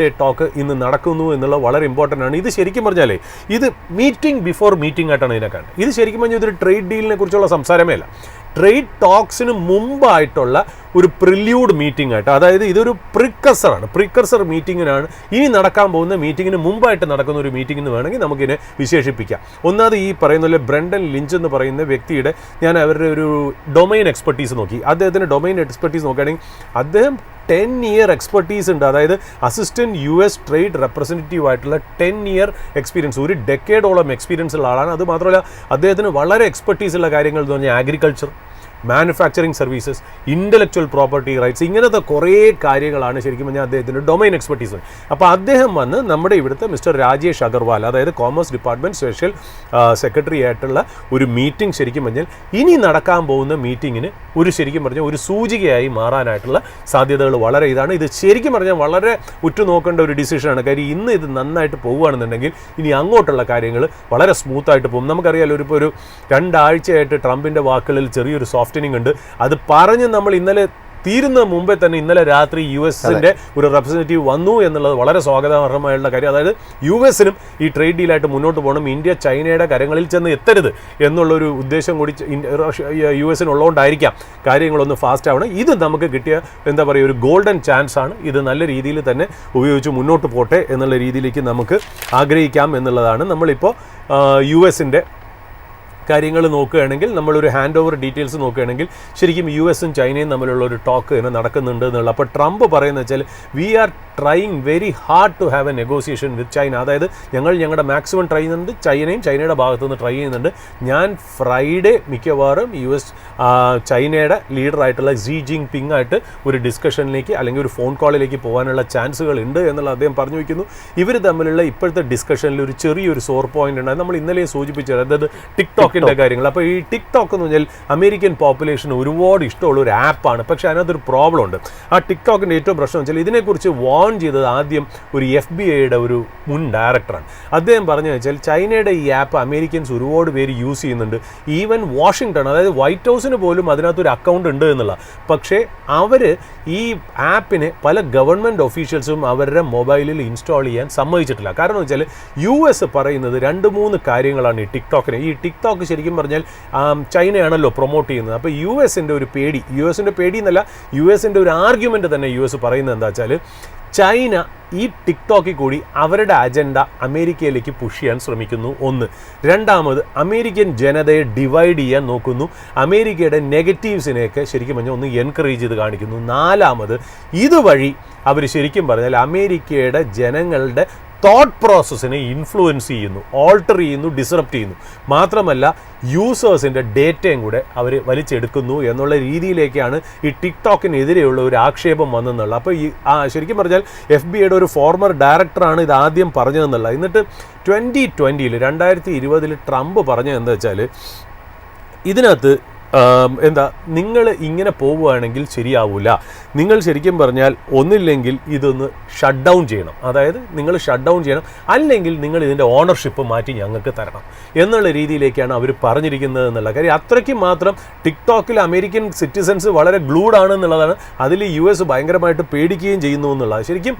ഡേ ടോക്ക് ഇന്ന് നടക്കുന്നു എന്നുള്ളത് വളരെ ഇമ്പോർട്ടൻ്റ് ആണ്. ഇത് ശരിക്കും പറഞ്ഞാലേ ഇത് മീറ്റിംഗ് ബിഫോർ മീറ്റിംഗ് ആയിട്ടാണ് ഇതിനെ കാണുന്നത്. ഇത് ശരിക്കും പറഞ്ഞാൽ ഇതൊരു ട്രേഡ് ഡീലിനെ കുറിച്ചുള്ള സംസാരമേ അല്ല, ട്രേഡ് ടോക്സിന് മുമ്പായിട്ടുള്ള ഒരു പ്രില്യൂഡ് മീറ്റിംഗ് ആയിട്ട്. അതായത് ഇതൊരു പ്രിക്കർസർ മീറ്റിങ്ങിനാണ്, ഇനി നടക്കാൻ പോകുന്ന മീറ്റിങ്ങിന് മുമ്പായിട്ട് നടക്കുന്ന ഒരു മീറ്റിംഗ് എന്ന് വേണമെങ്കിൽ നമുക്കിതിനെ വിശേഷിപ്പിക്കാം. ഒന്നാമത് ഈ പറയുന്ന പോലെ ബ്രണ്ടൻ ലിഞ്ച് എന്ന് പറയുന്ന വ്യക്തിയുടെ ഞാൻ അവരുടെ ഒരു ഡൊമൈൻ എക്സ്പെർട്ടീസ് നോക്കി. അദ്ദേഹത്തിൻ്റെ ഡൊമൈൻ എക്സ്പെർട്ടീസ് നോക്കുകയാണെങ്കിൽ അദ്ദേഹം 10 year എക്സ്പെർട്ടീസ് ഉണ്ട്. അതായത് അസിസ്റ്റൻറ്റ് US ട്രേഡ് റെപ്രസെൻറ്റേറ്റീവ് ആയിട്ടുള്ള 10 year എക്സ്പീരിയൻസ്, ഒരു ഡെക്കേഡോളം എക്സ്പീരിയൻസ് ഉള്ള ആളാണ്. അത് മാത്രമല്ല അദ്ദേഹത്തിന് വളരെ എക്സ്പെർട്ടീസ് ഉള്ള കാര്യങ്ങൾ എന്ന് പറഞ്ഞാൽ agriculture, manufacturing services, intellectual property rights, ഇങ്ങനത്തെ കുറേ കാര്യങ്ങളാണ് ശരിക്കും പറഞ്ഞാൽ അദ്ദേഹത്തിൻ്റെ ഡൊമൈൻ എക്സ്പെർട്ടീസ്. അപ്പോൾ അദ്ദേഹം വന്ന് നമ്മുടെ ഇവിടുത്തെ മിസ്റ്റർ രാജേഷ് അഗർവാൾ, അതായത് കോമേഴ്സ് ഡിപ്പാർട്ട്മെൻറ്റ് സ്പെഷ്യൽ സെക്രട്ടറി ആയിട്ടുള്ള ഒരു മീറ്റിംഗ് ശരിക്കും പറഞ്ഞാൽ ഇനി നടക്കാൻ പോകുന്ന മീറ്റിങ്ങിന് ശരിക്കും പറഞ്ഞാൽ ഒരു സൂചികയായി മാറാനായിട്ടുള്ള സാധ്യതകൾ വളരെ ഇതാണ്. ഇത് ശരിക്കും പറഞ്ഞാൽ വളരെ ഉറ്റുനോക്കേണ്ട ഒരു ഡിസിഷനാണ്. കാര്യം ഇന്ന് ഇത് നന്നായിട്ട് പോകുകയാണെന്നുണ്ടെങ്കിൽ ഇനി അങ്ങോട്ടുള്ള കാര്യങ്ങൾ വളരെ സ്മൂത്തായിട്ട് പോകും. നമുക്കറിയാലോ, ഇപ്പോൾ ഒരു 2 ആഴ്ചയായിട്ട് ട്രംപിൻ്റെ വാക്കുകളിൽ ചെറിയൊരു സോഫ്റ്റനിങ് ഉണ്ട്. അത് പറഞ്ഞ് നമ്മൾ ഇന്നലെ തീരുന്ന മുമ്പേ തന്നെ ഇന്നലെ രാത്രി US-ന്റെ ഒരു റെപ്രസെൻറ്റേറ്റീവ് വന്നു എന്നുള്ളത് വളരെ സ്വാഗതാർഹമായുള്ള കാര്യം. അതായത് US-നും ഈ ട്രേഡ് ഡീലായിട്ട് മുന്നോട്ട് പോകണം, ഇന്ത്യ ചൈനയുടെ കരങ്ങളിൽ ചെന്ന് എത്തരുത് എന്നുള്ളൊരു ഉദ്ദേശം കൂടി US-നുള്ളതുകൊണ്ടായിരിക്കാം കാര്യങ്ങളൊന്ന് ഫാസ്റ്റ് ആവണം. ഇത് നമുക്ക് കിട്ടിയ എന്താ പറയുക ഒരു ഗോൾഡൻ ചാൻസ് ആണ്. ഇത് നല്ല രീതിയിൽ തന്നെ ഉപയോഗിച്ച് മുന്നോട്ട് പോട്ടെ എന്നുള്ള രീതിയിലേക്ക് നമുക്ക് ആഗ്രഹിക്കാം എന്നുള്ളതാണ്. നമ്മളിപ്പോൾ US-ന്റെ കാര്യങ്ങൾ നോക്കുകയാണെങ്കിൽ, നമ്മളൊരു ഹാൻഡ് ഓവർ ഡീറ്റെയിൽസ് നോക്കുകയാണെങ്കിൽ ശരിക്കും US-ഉം ചൈനയും തമ്മിലുള്ള ഒരു ടോക്ക് തന്നെ നടക്കുന്നുണ്ട് എന്നുള്ള. അപ്പോൾ ട്രംപ് പറയുന്നത് വെച്ചാൽ we are trying very hard to have a negotiation with China. അതായത് ഞങ്ങളുടെ മാക്സിമം ട്രൈ ചെയ്യുന്നുണ്ട്, ചൈനയുടെ ഭാഗത്തു നിന്ന് ട്രൈ ചെയ്യുന്നുണ്ട്. ഞാൻ ഫ്രൈഡേ മിക്കവാറും ചൈനയുടെ ലീഡറായിട്ടുള്ള സി ജിങ് പിങ് ആയിട്ട് ഒരു ഡിസ്കഷനിലേക്ക് അല്ലെങ്കിൽ ഒരു ഫോൺ കോളിലേക്ക് പോകാനുള്ള ചാൻസുകൾ ഉണ്ട് എന്നുള്ള അദ്ദേഹം പറഞ്ഞു വയ്ക്കുന്നു. ഇവർ തമ്മിലുള്ള ഇപ്പോഴത്തെ ഡിസ്കഷനിൽ ഒരു ചെറിയൊരു സോർ പോയിന്റ് ഉണ്ട്. നമ്മൾ ഇന്നലെയും സൂചിപ്പിച്ചത്, അതായത് ടിക്ടോക്കിൻ്റെ കാര്യങ്ങൾ. അപ്പോൾ ഈ ടിക്ടോക്ക് എന്ന് പറഞ്ഞാൽ അമേരിക്കൻ പോപ്പുലേഷൻ ഒരുപാട് ഇഷ്ടമുള്ള ഒരു ആപ്പാണ്. പക്ഷേ അതിനകത്തൊരു പ്രോബ്ലം ഉണ്ട്. ആ ടിക്ടോക്കിൻ്റെ ഏറ്റവും പ്രശ്നം വെച്ചാൽ ഇതിനെക്കുറിച്ച് വാൺ ചെയ്തത് ആദ്യം ഒരു FBI-യുടെ ഒരു മുൻ ഡയറക്ടറാണ്. അദ്ദേഹം പറഞ്ഞു വെച്ചാൽ ചൈനയുടെ ഈ ആപ്പ് അമേരിക്കൻസ് ഒരുപാട് പേര് യൂസ് ചെയ്യുന്നുണ്ട്. ഈവൻ വാഷിങ്ടൺ, അതായത് വൈറ്റ് ഹൗസിന് പോലും അതിനകത്തൊരു അക്കൗണ്ട് ഉണ്ട് എന്നുള്ള. പക്ഷേ അവർ ഈ ആപ്പിനെ പല ഗവൺമെൻറ് ഒഫീഷ്യൽസും അവരുടെ മൊബൈലിൽ ഇൻസ്റ്റാൾ ചെയ്യാൻ സമ്മതിച്ചിട്ടില്ല. കാരണം എന്ന് വെച്ചാൽ US പറയുന്നത് 2-3 കാര്യങ്ങളാണ് ഈ ടിക്ടോക്കിന്. ഈ ടിക്ടോക്ക് ശരിക്കും പറഞ്ഞാൽ ചൈനയാണല്ലോ പ്രൊമോട്ട് ചെയ്യുന്നത്. അപ്പോൾ US-ൻ്റെ ഒരു പേടി, US-ൻ്റെ പേടി എന്നല്ല, US-ൻ്റെ ഒരു ആർഗ്യുമെൻ്റ് തന്നെ US പറയുന്നത് എന്താ വെച്ചാൽ ചൈന ഈ ടിക്ടോക്കിൽ കൂടി അവരുടെ അജണ്ട അമേരിക്കയിലേക്ക് പുഷ് ചെയ്യാൻ ശ്രമിക്കുന്നു. ഒന്ന്. രണ്ടാമത്, അമേരിക്കൻ ജനതയെ ഡിവൈഡ് ചെയ്യാൻ നോക്കുന്നു. അമേരിക്കയുടെ നെഗറ്റീവ്സിനെയൊക്കെ ശരിക്കും പറഞ്ഞാൽ ഒന്ന് എൻകറേജ് ചെയ്ത് കാണിക്കുന്നു. നാലാമത്, ഇതുവഴി അവർ ശരിക്കും പറഞ്ഞാൽ അമേരിക്കയുടെ ജനങ്ങളുടെ തോട്ട് പ്രോസസ്സിനെ ഇൻഫ്ലുവൻസ് ചെയ്യുന്നു, ഓൾട്ടർ ചെയ്യുന്നു, ഡിസ്റപ്റ്റ് ചെയ്യുന്നു. മാത്രമല്ല യൂസേഴ്സിൻ്റെ ഡേറ്റയും കൂടെ അവർ വലിച്ചെടുക്കുന്നു എന്നുള്ള രീതിയിലേക്കാണ് ഈ ടിക്ടോക്കിനെതിരെയുള്ള ഒരു ആക്ഷേപം വന്നെന്നുള്ളത്. അപ്പോൾ ശരിക്കും പറഞ്ഞാൽ FBI-യുടെ ഒരു ഫോർമർ ഡയറക്ടറാണ് ഇത് ആദ്യം പറഞ്ഞതെന്നുള്ള. എന്നിട്ട് 2020 ട്രംപ് പറഞ്ഞത് എന്താ വെച്ചാൽ ഇതിനകത്ത് എന്താ നിങ്ങൾ ഇങ്ങനെ പോവുകയാണെങ്കിൽ ശരിയാവില്ല. നിങ്ങൾ ശരിക്കും പറഞ്ഞാൽ ഒന്നില്ലെങ്കിൽ ഇതൊന്ന് ഷട്ട് ഡൗൺ ചെയ്യണം. അതായത് നിങ്ങൾ ഷട്ട് ഡൗൺ ചെയ്യണം, അല്ലെങ്കിൽ നിങ്ങൾ ഇതിൻ്റെ ഓണർഷിപ്പ് മാറ്റി ഞങ്ങൾക്ക് തരണം എന്നുള്ള രീതിയിലേക്കാണ് അവർ പറഞ്ഞിരിക്കുന്നത് എന്നുള്ള കാര്യം. അത്രയ്ക്ക് മാത്രം ടിക്ടോക്കിൽ അമേരിക്കൻ സിറ്റിസൺസ് വളരെ ഗ്ലൂഡ് ആണ് എന്നുള്ളതാണ്. അതിൽ US ഭയങ്കരമായിട്ട് പേടിക്കുകയും ചെയ്യുന്നു എന്നുള്ളത്. ശരിക്കും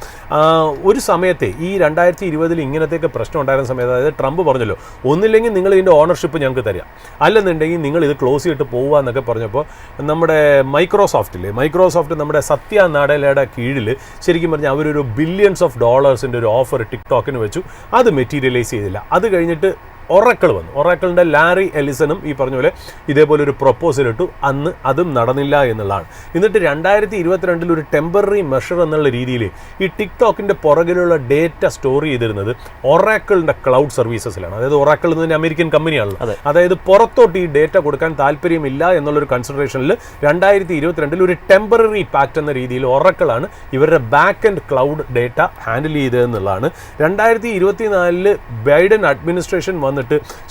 ഒരു സമയത്തെ ഈ 2020 ഇങ്ങനത്തെയൊക്കെ പ്രശ്നം ഉണ്ടായിരുന്ന സമയത്ത്, അതായത് ട്രംപ് പറഞ്ഞല്ലോ ഒന്നില്ലെങ്കിൽ നിങ്ങൾ ഇതിൻ്റെ ഓണർഷിപ്പ് ഞങ്ങൾക്ക് തരാം, അല്ലെന്നുണ്ടെങ്കിൽ നിങ്ങൾ ഇത് ക്ലോസ് ചെയ്തിട്ട് പോവുക എന്നൊക്കെ പറഞ്ഞപ്പോൾ നമ്മുടെ മൈക്രോസോഫ്റ്റ് നമ്മുടെ സത്യ നാഡലയുടെ കീഴിൽ ശരിക്കും പറഞ്ഞാൽ അവരൊരു ബില്യൺസ് ഓഫ് ഡോളേഴ്സിൻ്റെ ഒരു ഓഫർ ടിക്ടോക്കിന് വെച്ചു. അത് മെറ്റീരിയലൈസ് ചെയ്തില്ല. അത് കഴിഞ്ഞിട്ട് ഒറാക്കിൾ വന്നു. ഒറാക്കിളിൻ്റെ ലാരി എലിസണും ഈ പറഞ്ഞ പോലെ ഇതേപോലെ ഒരു പ്രൊപ്പോസൽ ഇട്ടു. അന്ന് അതും നടന്നില്ല എന്നുള്ളതാണ്. എന്നിട്ട് 2022 ഒരു ടെമ്പററി മെഷർ എന്നുള്ള രീതിയിൽ ഈ ടിക്ടോക്കിൻ്റെ പുറകിലുള്ള ഡേറ്റ സ്റ്റോർ ചെയ്തിരുന്നത് ഒറാക്കിളിൻ്റെ ക്ലൗഡ് സർവീസസിലാണ്. അതായത് ഒറാക്കിൾ എന്നതിൻ്റെ അമേരിക്കൻ കമ്പനിയാണല്ലോ. അതായത് പുറത്തോട്ട് ഈ ഡേറ്റ കൊടുക്കാൻ താല്പര്യമില്ല എന്നുള്ളൊരു കൺസിഡറേഷനിൽ 2022 ഒരു ടെമ്പററി പാക്റ്റ് എന്ന രീതിയിൽ ഒറാക്കിളാണ് ഇവരുടെ back and cloud data handle ചെയ്തതെന്നുള്ളതാണ്. 2024 ബൈഡൻ അഡ്മിനിസ്ട്രേഷൻ വന്നിട്ട്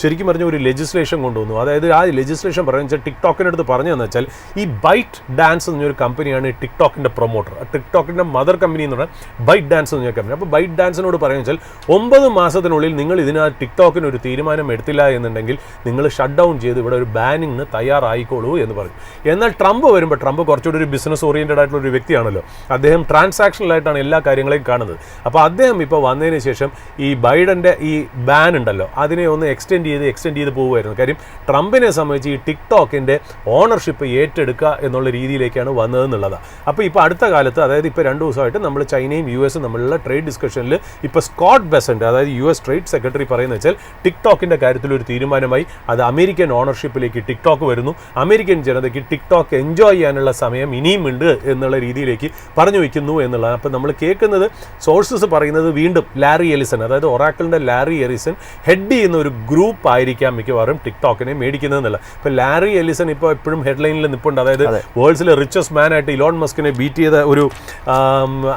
ശരിക്കും പറഞ്ഞ ഒരു ലെജിസ്ലേഷൻ കൊണ്ടുവന്നു. അതായത് ആ ലെജിസ്ലേഷൻ പറയുന്നത് വെച്ചാൽ ടിക്ടോക്കിനടുത്ത് പറഞ്ഞതെന്ന് വെച്ചാൽ ഈ ബൈറ്റ് ഡാൻസ് എന്നൊരു കമ്പനിയാണ് ടിക്ടോക്കിൻ്റെ പ്രൊമോട്ടർ. ടിക്ടോക്കിൻ്റെ മദർ കമ്പനി എന്ന് പറഞ്ഞാൽ ബൈറ്റ് ഡാൻസ് എന്ന കമ്പനി. അപ്പോൾ ബൈറ്റ് ഡാൻസിനോട് പറയുന്നത് വെച്ചാൽ 9 മാസത്തിനുള്ളിൽ നിങ്ങൾ ഇതിനകത്ത് ടിക്ടോക്കിന് ഒരു തീരുമാനം എടുത്തില്ല എന്നുണ്ടെങ്കിൽ നിങ്ങൾ ഷട്ട് ഡൗൺ ചെയ്ത് ഇവിടെ ഒരു ബാനിങ്ങിന് തയ്യാറായിക്കോളൂ എന്ന് പറഞ്ഞു. എന്നാൽ ട്രംപ് വരുമ്പോൾ, ട്രംപ് കുറച്ചുകൂടി ഒരു ബിസിനസ് ഓറിയൻറ്റഡ് ആയിട്ടുള്ള ഒരു വ്യക്തിയാണല്ലോ. അദ്ദേഹം ട്രാൻസാക്ഷണലായിട്ടാണ് എല്ലാ കാര്യങ്ങളെയും കാണുന്നത്. അപ്പോൾ അദ്ദേഹം ഇപ്പോൾ വന്നതിന് ശേഷം ഈ ബൈഡൻ്റെ ഈ ബാൻ ഉണ്ടല്ലോ അതിനെ ഒന്ന് എക്സ്റ്റെൻഡ് ചെയ്ത് പോകുമായിരുന്നു. കാര്യം ട്രംപിനെ സംബന്ധിച്ച് ഈ ടിക്ടോക്കിൻ്റെ ഓണർഷിപ്പ് ഏറ്റെടുക്കുക എന്നുള്ള രീതിയിലേക്കാണ് വന്നതെന്നുള്ളതാണ്. അപ്പോൾ ഇപ്പോൾ അടുത്ത കാലത്ത്, അതായത് ഇപ്പോൾ 2 ദിവസമായിട്ട് നമ്മൾ ചൈനയും US തമ്മിലുള്ള ട്രേഡ് ഡിസ്കഷനിൽ ഇപ്പോൾ സ്കോട്ട് ബെസന്റ്, അതായത് US ട്രേഡ് സെക്രട്ടറി പറയുന്നത് വെച്ചാൽ ടിക്ടോക്കിൻ്റെ കാര്യത്തിൽ ഒരു തീരുമാനമായി. അത് അമേരിക്കൻ ഓണർഷിപ്പിലേക്ക് ടിക്ടോക്ക് വരുന്നു. അമേരിക്കൻ ജനതയ്ക്ക് ടിക്ടോക്ക് എൻജോയ് ചെയ്യാനുള്ള സമയം ഇനിയും ഉണ്ട് എന്നുള്ള രീതിയിലേക്ക് പറഞ്ഞു വയ്ക്കുന്നു എന്നുള്ളതാണ്. അപ്പോൾ നമ്മൾ കേൾക്കുന്നത് സോഴ്സസ് പറയുന്നത് വീണ്ടും ലാരി എലിസൺ, അതായത് ഒറാക്കിളിൻ്റെ ലാരി എലിസൺ ഹെഡ് ചെയ്യുന്ന ഒരു ഗ്രൂപ്പ് ആയിരിക്കാം മിക്കവാറും ടിക്ടോക്കിനെ മേടിക്കുന്നതെന്നല്ല. ഇപ്പോൾ ലാരി എലിസൺ ഇപ്പോൾ എപ്പോഴും ഹെഡ്ലൈനിൽ നിൽപ്പുണ്ട്. അതായത് വേൾഡ്സിലെ റിച്ചസ്റ്റ് മാൻ ആയിട്ട് ഇലോൺ മസ്കിനെ ബീറ്റ് ചെയ്ത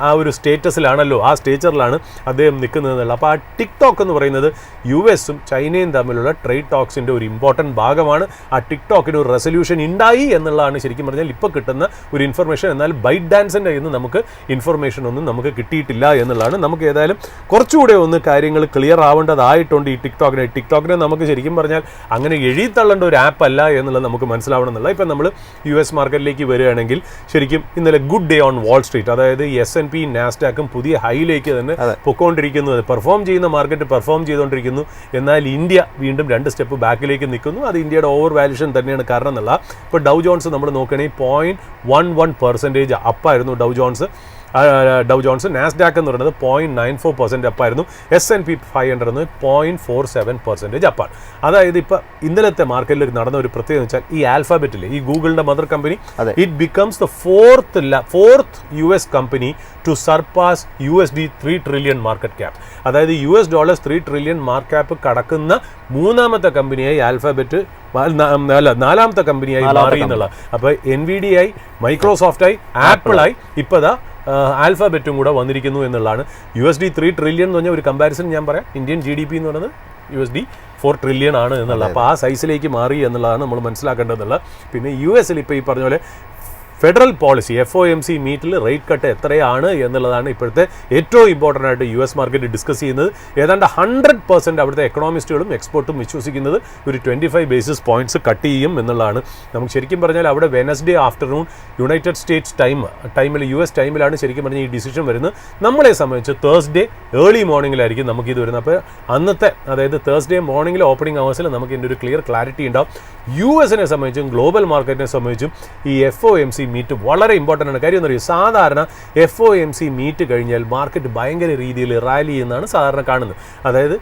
ആ ഒരു സ്റ്റേറ്റസിലാണല്ലോ, ആ സ്റ്റേച്ചറിലാണ് അദ്ദേഹം നിൽക്കുന്നതെന്നുള്ള. അപ്പോൾ ആ ടിക്ടോക്ക് എന്ന് പറയുന്നത് USഉം ചൈനയും തമ്മിലുള്ള ട്രേഡ് ടോക്സിൻ്റെ ഒരു ഇമ്പോർട്ടൻറ്റ് ഭാഗമാണ്. ആ ടിക്ടോക്കിന് ഒരു റെസൊല്യൂഷൻ ഉണ്ടായി എന്നുള്ളതാണ് ശരിക്കും പറഞ്ഞാൽ ഇപ്പോൾ കിട്ടുന്ന ഒരു ഇൻഫർമേഷൻ. എന്നാൽ ബൈറ്റ് ഡാൻസിൻ്റെ ഇന്ന് നമുക്ക് ഇൻഫർമേഷൻ ഒന്നും നമുക്ക് കിട്ടിയിട്ടില്ല എന്നുള്ളതാണ്. നമുക്ക് ഏതായാലും കുറച്ചുകൂടെ ഒന്ന് കാര്യങ്ങൾ ക്ലിയർ ആവേണ്ടതായിട്ടുണ്ട് ഈ ടിക്ടോക്കിനെ നമുക്ക് ശരിക്കും പറഞ്ഞാൽ അങ്ങനെ എഴുതിത്തള്ളേണ്ട ഒരു ആപ്പ് അല്ല എന്നുള്ളത് നമുക്ക് മനസ്സിലാവണം എന്നുള്ള. ഇപ്പം നമ്മൾ US മാർക്കറ്റിലേക്ക് വരികയാണെങ്കിൽ ശരിക്കും ഇന്നലെ good day on Wall Street, അതായത് S&P നാസ്ഡാക്കും പുതിയ ഹൈയിലേക്ക് തന്നെ പൊക്കോണ്ടിരിക്കുന്നു. പെർഫോം ചെയ്യുന്ന മാർക്കറ്റ് പെർഫോം ചെയ്തുകൊണ്ടിരിക്കുന്നു. എന്നാൽ ഇന്ത്യ വീണ്ടും 2 സ്റ്റെപ്പ് ബാക്കിലേക്ക് നിൽക്കുന്നു. അത് ഇന്ത്യയുടെ ഓവർ വാല്യൂഷൻ തന്നെയാണ് കാരണം എന്നുള്ള. ഇപ്പോൾ ഡൗ ജോൺസ് നമ്മൾ നോക്കുകയാണെങ്കിൽ 0.11% അപ്പായിരുന്നു ഡൗ ജോൺസ്. നാസ്ഡാക്ക് എന്ന് പറയുന്നത് 0.94% അപ്പായിരുന്നു. S&P 500 എന്ന് 0.47% അപ്പാണ്. അതായത് ഇപ്പോൾ ഇന്നലത്തെ മാർക്കറ്റിൽ നടന്ന ഒരു പ്രത്യേകത വെച്ചാൽ ഈ ആൽഫാബറ്റിൽ ഈ ഗൂഗിളിൻ്റെ mother company it becomes the fourth US company to surpass $3 trillion market cap. അതായത് $3 ട്രില്യൺ മാർക്കറ്റ് ക്യാപ്പ് കടക്കുന്ന 3ാമത്തെ കമ്പനിയായി ആൽഫാബറ്റ്, 4ാമത്തെ കമ്പനിയായി മാറി എന്നുള്ള. അപ്പോൾ NVIDIA ആയി, മൈക്രോസോഫ്റ്റായി, ആപ്പിളായി, ഇപ്പോൾ ആൽഫാബെറ്റും കൂടെ വന്നിരിക്കുന്നു എന്നുള്ളതാണ്. $3 ട്രില്യൺ എന്ന് പറഞ്ഞാൽ ഒരു കമ്പാരിസൺ ഞാൻ പറയാം. ഇന്ത്യൻ GDP എന്ന് പറയുന്നത് $4 ട്രില്യൺ ആണ് എന്നുള്ള. അപ്പോൾ ആ സൈസിലേക്ക് മാറി എന്നുള്ളതാണ് നമ്മൾ മനസ്സിലാക്കേണ്ടതെന്നുള്ള. പിന്നെ US ഇപ്പോൾ ഈ പറഞ്ഞ പോലെ ഫെഡറൽ പോളിസി FOMC മീറ്റിൽ റേറ്റ് കട്ട് എത്രയാണ് എന്നുള്ളതാണ് ഇപ്പോഴത്തെ ഏറ്റവും ഇമ്പോർട്ടൻ്റ് ആയിട്ട് US മാർക്കറ്റ് ഡിസ്കസ് ചെയ്യുന്നത്. ഏതാണ്ട് 100% അവിടുത്തെ എക്കണോമിസ്റ്റുകളും എക്സ്പേർട്ടും വിശ്വസിക്കുന്നത് ഒരു 25 ബേസിസ് പോയിന്റ്സ് കട്ട് ചെയ്യും എന്നുള്ളതാണ്. നമുക്ക് ശരിക്കും പറഞ്ഞാൽ അവിടെ വെനസ്ഡേ ആഫ്റ്റർനൂൺ യുണൈറ്റഡ് സ്റ്റേറ്റ്സ് ടൈമിൽ US ടൈമിലാണ് ശരിക്കും പറഞ്ഞാൽ ഈ ഡിസിഷൻ വരുന്നത്. നമ്മളെ സംബന്ധിച്ച് തേഴ്സ്ഡേ ഏർലി മോർണിംഗിലായിരിക്കും നമുക്കിത് വരുന്നത്. അപ്പോൾ അന്നത്തെ, അതായത് തേഴ്സ്ഡേ മോർണിംഗിൽ ഓപ്പണിംഗ് അവേഴ്സിൽ നമുക്ക് ഇതിൻ്റെ ഒരു ക്ലിയർ ക്ലാരിറ്റി ഉണ്ടാവും. US-നെ സംബന്ധിച്ചും ഗ്ലോബൽ മാർക്കറ്റിനെ സംബന്ധിച്ചും ഈ FOMC മീറ്റ് വളരെ ഇമ്പോർട്ടൻ്റ് ആണ്. കാര്യം എന്ന് പറയുന്നത് സാധാരണ FOMC മീറ്റ് കഴിഞ്ഞാൽ മാർക്കറ്റ് ഭയങ്കര രീതിയിൽ റാലി ചെയ്യുന്നതാണ് സാധാരണ കാണുന്നത്. അതായത്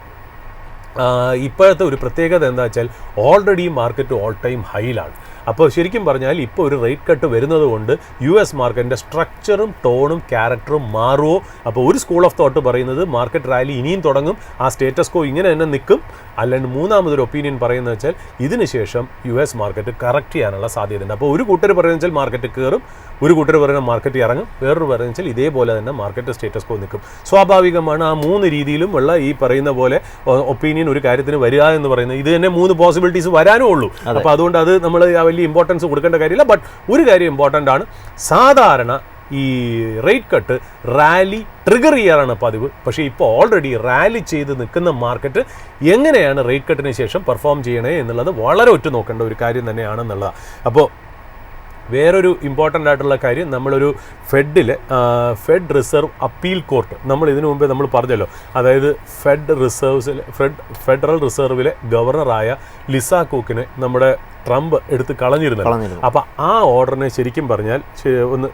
ഇപ്പോഴത്തെ ഒരു പ്രത്യേകത എന്താ വെച്ചാൽ ഓൾറെഡി മാർക്കറ്റ് ഓൾ ടൈം ഹൈയിലാണ്. അപ്പോൾ ശരിക്കും പറഞ്ഞാൽ ഇപ്പോൾ ഒരു റേറ്റ് കട്ട് വരുന്നത് കൊണ്ട് US മാർക്കറ്റിൻ്റെ സ്ട്രക്ചറും ടോണും ക്യാരക്ടറും മാറുമോ? അപ്പോൾ ഒരു സ്കൂൾ ഓഫ് തോട്ട് പറയുന്നത് മാർക്കറ്റ് റാലി ഇനിയും തുടങ്ങും, ആ സ്റ്റേറ്റസ് കോ ഇങ്ങനെ തന്നെ നിൽക്കും, അല്ലാണ്ട് മൂന്നാമതൊരു ഒപ്പീനിയൻ പറയുന്നത് വെച്ചാൽ ഇതിന് ശേഷം US മാർക്കറ്റ് കറക്റ്റ് ചെയ്യാനുള്ള സാധ്യതയുണ്ട്. അപ്പോൾ ഒരു കൂട്ടർ പറയുന്നത് വെച്ചാൽ മാർക്കറ്റ് കയറും, ഒരു കൂട്ടർ പറയുന്നത് മാർക്കറ്റ് ഇറങ്ങും, വേറൊരു പറയുന്നത് വെച്ചാൽ ഇതേപോലെ തന്നെ മാർക്കറ്റ് സ്റ്റേറ്റസ് കോ നിൽക്കും. സ്വാഭാവികമാണ് ആ 3 രീതിയിലും ഉള്ള ഈ പറയുന്ന പോലെ ഒപ്പീനിയൻ ഒരു കാര്യത്തിന് വരിക എന്ന് പറയുന്നത്. ഇത് തന്നെ 3 പോസിബിലിറ്റീസ് വരാനും ഉള്ളൂ. അപ്പോൾ അതുകൊണ്ട് അത് നമ്മൾ വലിയ ഇമ്പോർട്ടൻസ് കൊടുക്കേണ്ട കാര്യമില്ല. ബട്ട് ഒരു കാര്യം ഇമ്പോർട്ടൻ്റ് ആണ്, സാധാരണ ഈ റേറ്റ് കട്ട് റാലി ട്രിഗർ ചെയ്യാറാണ് പതിവ്. പക്ഷേ ഇപ്പോൾ ഓൾറെഡി റാലി ചെയ്ത് നിൽക്കുന്ന മാർക്കറ്റ് എങ്ങനെയാണ് റേറ്റ് കട്ടിന് ശേഷം പെർഫോം ചെയ്യണേ എന്നുള്ളത് വളരെ ഒറ്റ നോക്കേണ്ട ഒരു കാര്യം തന്നെയാണെന്നുള്ളതാണ്. അപ്പോൾ വേറൊരു ഇമ്പോർട്ടൻ്റ് ആയിട്ടുള്ള കാര്യം, നമ്മളൊരു ഫെഡ് റിസർവ് അപ്പീൽ കോർട്ട്, നമ്മൾ ഇതിനു മുമ്പേ നമ്മൾ പറഞ്ഞല്ലോ, അതായത് ഫെഡറൽ റിസർവിലെ ഗവർണറായ ലിസ കൂക്കിനെ നമ്മുടെ ട്രംപ് എടുത്ത് കളഞ്ഞിരുന്നു. അപ്പോൾ ആ ഓർഡറിനെ ശരിക്കും പറഞ്ഞാൽ ഒന്ന്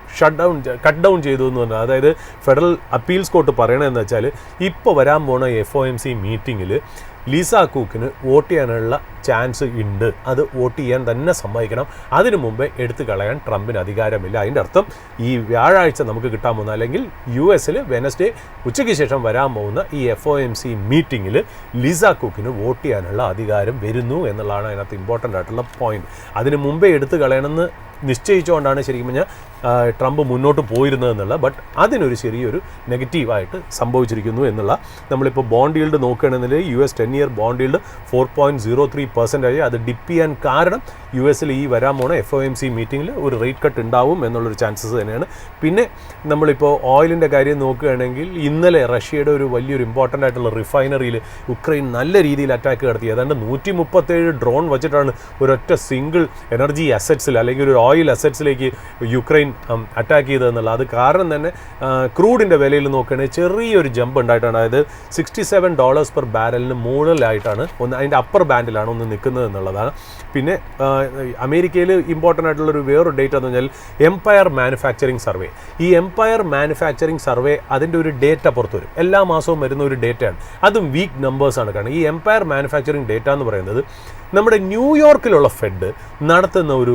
കട്ട് ഡൗൺ ചെയ്തു എന്ന് പറഞ്ഞാൽ, അതായത് ഫെഡറൽ അപ്പീൽസ് കോർട്ട് പറയണതെന്ന് വെച്ചാൽ ഇപ്പോൾ വരാൻ പോണ FOMC മീറ്റിങ്ങിൽ ലിസ കൂക്കിന് വോട്ട് ചെയ്യാനുള്ള ചാൻസ് ഉണ്ട്. അത് വോട്ട് ചെയ്യാൻ തന്നെ സമ്മതിക്കണം. അതിനു മുമ്പേ എടുത്തു കളയാൻ ട്രംപിന് അധികാരമില്ല. അതിൻ്റെ അർത്ഥം ഈ വ്യാഴാഴ്ച നമുക്ക് കിട്ടാൻ പോകുന്ന, അല്ലെങ്കിൽ US വെനസ്ഡേ ഉച്ചയ്ക്ക് ശേഷം വരാൻ പോകുന്ന ഈ FOMC മീറ്റിങ്ങിൽ ലിസ കൂക്കിന് വോട്ട് ചെയ്യാനുള്ള അധികാരം വരുന്നു എന്നുള്ളതാണ് അതിനകത്ത് ഇമ്പോർട്ടൻ്റ് ആയിട്ടുള്ള പോയിന്റ്. അതിന് മുമ്പേ എടുത്തു കളയണമെന്ന് നിശ്ചയിച്ചുകൊണ്ടാണ് ശരിക്കും പറഞ്ഞാൽ ട്രംപ് മുന്നോട്ട് പോയിരുന്നതെന്നുള്ള. ബട്ട് അതിനൊരു ചെറിയൊരു നെഗറ്റീവായിട്ട് സംഭവിച്ചിരിക്കുന്നു എന്നുള്ള. നമ്മളിപ്പോൾ ബോണ്ട് ഈൽഡ് നോക്കുകയാണെന്നുണ്ടെങ്കിൽ US 10-year ബോണ്ട് ഈൽഡ് 4.03% അത് ഡിപ്പ് ചെയ്യാൻ കാരണം US ഈ വരാൻ പോണ FOMC മീറ്റിങ്ങിൽ ഒരു റേറ്റ് കട്ട് ഉണ്ടാവും എന്നുള്ളൊരു ചാൻസസ് തന്നെയാണ്. പിന്നെ നമ്മളിപ്പോൾ ഓയിലിൻ്റെ കാര്യം നോക്കുകയാണെങ്കിൽ ഇന്നലെ റഷ്യയുടെ ഒരു വലിയൊരു ഇമ്പോർട്ടൻ്റ് ആയിട്ടുള്ള റിഫൈനറിയിൽ യുക്രൈൻ നല്ല രീതിയിൽ അറ്റാക്ക് നടത്തി. ഏതാണ്ട് 137 ഡ്രോൺ വെച്ചിട്ടാണ് ഒരൊറ്റ സിംഗിൾ എനർജി അസറ്റ്സിൽ അല്ലെങ്കിൽ ഒരു ഓയിൽ അസറ്റ്സിലേക്ക് യുക്രൈൻ അറ്റാക്ക് ചെയ്തതെന്നുള്ള. അത് കാരണം തന്നെ ക്രൂഡിൻ്റെ വിലയിൽ നോക്കുകയാണെങ്കിൽ ചെറിയൊരു ജമ്പ് ഉണ്ടായിട്ടാണ്. അതായത് $67 പെർ ബാരലിന് മുകളിലായിട്ടാണ് അതിൻ്റെ അപ്പർ ബാൻഡിലാണ് ഒന്ന് നിൽക്കുന്നത് എന്നുള്ളതാണ്. പിന്നെ അമേരിക്കയിൽ ഇമ്പോർട്ടൻ്റ് ആയിട്ടുള്ളൊരു വേറൊരു ഡേറ്റ എന്ന് പറഞ്ഞാൽ എംപയർ മാനുഫാക്ചറിങ് സർവേ. ഈ എംപയർ മാനുഫാക്ചറിങ് സർവേ അതിൻ്റെ ഒരു ഡേറ്റ പുറത്തു വരും. എല്ലാ മാസവും വരുന്ന ഒരു ഡേറ്റയാണ്. അതും വീക്ക് നമ്പേഴ്സാണ്. കാരണം ഈ എംപയർ മാനുഫാക്ചറിങ് ഡേറ്റ എന്ന് പറയുന്നത് നമ്മുടെ ന്യൂയോർക്കിലുള്ള ഫെഡ് നടത്തുന്ന ഒരു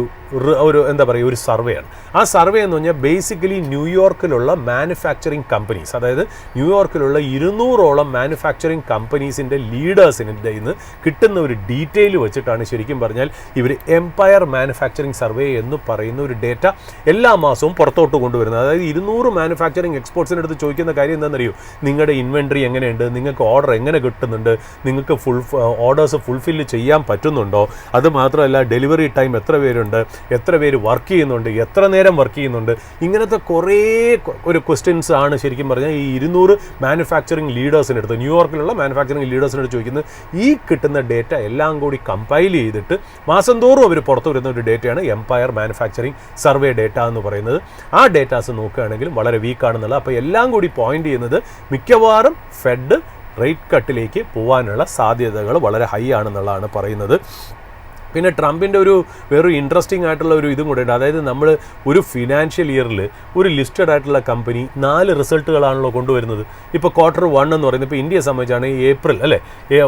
എന്താ പറയുക ഒരു സർവേയാണ്. ആ സർവേ എന്ന് പറഞ്ഞാൽ ബേസിക്കലി ന്യൂയോർക്കിലുള്ള മാനുഫാക്ചറിങ് കമ്പനീസ്, അതായത് ന്യൂയോർക്കിലുള്ള 200ഓളം മാനുഫാക്ചറിങ് കമ്പനീസിൻ്റെ ലീഡേഴ്സിൻ്റെ നിന്ന് കിട്ടുന്ന ഒരു ഡീറ്റെയിൽ വെച്ചിട്ടാണ് ശരിക്കും പറഞ്ഞാൽ ഇവർ എംപയർ മാനുഫാക്ചറിങ് സർവേ എന്ന് പറയുന്ന ഒരു ഡേറ്റ എല്ലാ മാസവും പുറത്തോട്ട് കൊണ്ടുവരുന്നത്. അതായത് 200 മാനുഫാക്ചറിങ് എക്സ്പോർട്സിൻ്റെ അടുത്ത് ചോദിക്കുന്ന കാര്യം എന്താണെന്നറിയോ, നിങ്ങളുടെ ഇൻവെൻട്രി എങ്ങനെയുണ്ട്, നിങ്ങൾക്ക് ഓർഡർ എങ്ങനെ കിട്ടുന്നുണ്ട്, നിങ്ങൾക്ക് ഓർഡേഴ്സ് ഫുൾഫില്ല് ചെയ്യാൻ പറ്റുന്നുണ്ടോ, അത് മാത്രമല്ല ഡെലിവറി ടൈം എത്ര പേരുണ്ട്, എത്ര പേര് വർക്ക് ചെയ്യുന്നുണ്ട്, എത്ര നേരം വർക്ക് ചെയ്യുന്നുണ്ട്, ഇങ്ങനത്തെ കുറേ ഒരു ക്വസ്റ്റ്യൻസ് ആണ് ശരിക്കും പറഞ്ഞാൽ ഈ 200 മാനുഫാക്ചറിങ് ലീഡേഴ്സിൻ്റെ അടുത്ത്, ന്യൂയോർക്കിലുള്ള മാനുഫാക്ചറിങ് ലീഡേഴ്സിൻ്റെ അടുത്ത് ചോദിക്കുന്നത്. ഈ കിട്ടുന്ന ഡേറ്റ എല്ലാം കൂടി കമ്പൈൽ ചെയ്തിട്ട് മാസം തോറും അവർ പുറത്തു വരുന്ന ഒരു ഡേറ്റയാണ് എംപയർ മാനുഫാക്ചറിങ് സർവേ ഡേറ്റ എന്ന് പറയുന്നത്. ആ ഡേറ്റാസ് നോക്കുകയാണെങ്കിലും വളരെ വീക്കാണെന്നുള്ളത്. അപ്പോൾ എല്ലാം കൂടി പോയിന്റ് ചെയ്യുന്നത് മിക്കവാറും ഫെഡ് റേറ്റ് കട്ടിലേക്ക് പോകാനുള്ള സാധ്യതകൾ വളരെ ഹൈ ആണെന്നുള്ളതാണ് പറയുന്നത്. പിന്നെ ട്രംപിൻ്റെ വേറൊരു ഇൻട്രസ്റ്റിംഗ് ആയിട്ടുള്ള ഒരു ഇതും കൂടെ ഉണ്ട്. അതായത് നമ്മൾ ഒരു ഫിനാൻഷ്യൽ ഇയറിൽ ഒരു ലിസ്റ്റഡ് ആയിട്ടുള്ള കമ്പനി 4 റിസൾട്ടുകളാണല്ലോ കൊണ്ടുവരുന്നത്. ഇപ്പോൾ Q1 എന്ന് പറയുന്നത്, ഇപ്പോൾ ഇന്ത്യയെ സംബന്ധിച്ചാണെങ്കിൽ ഏപ്രിൽ അല്ലേ,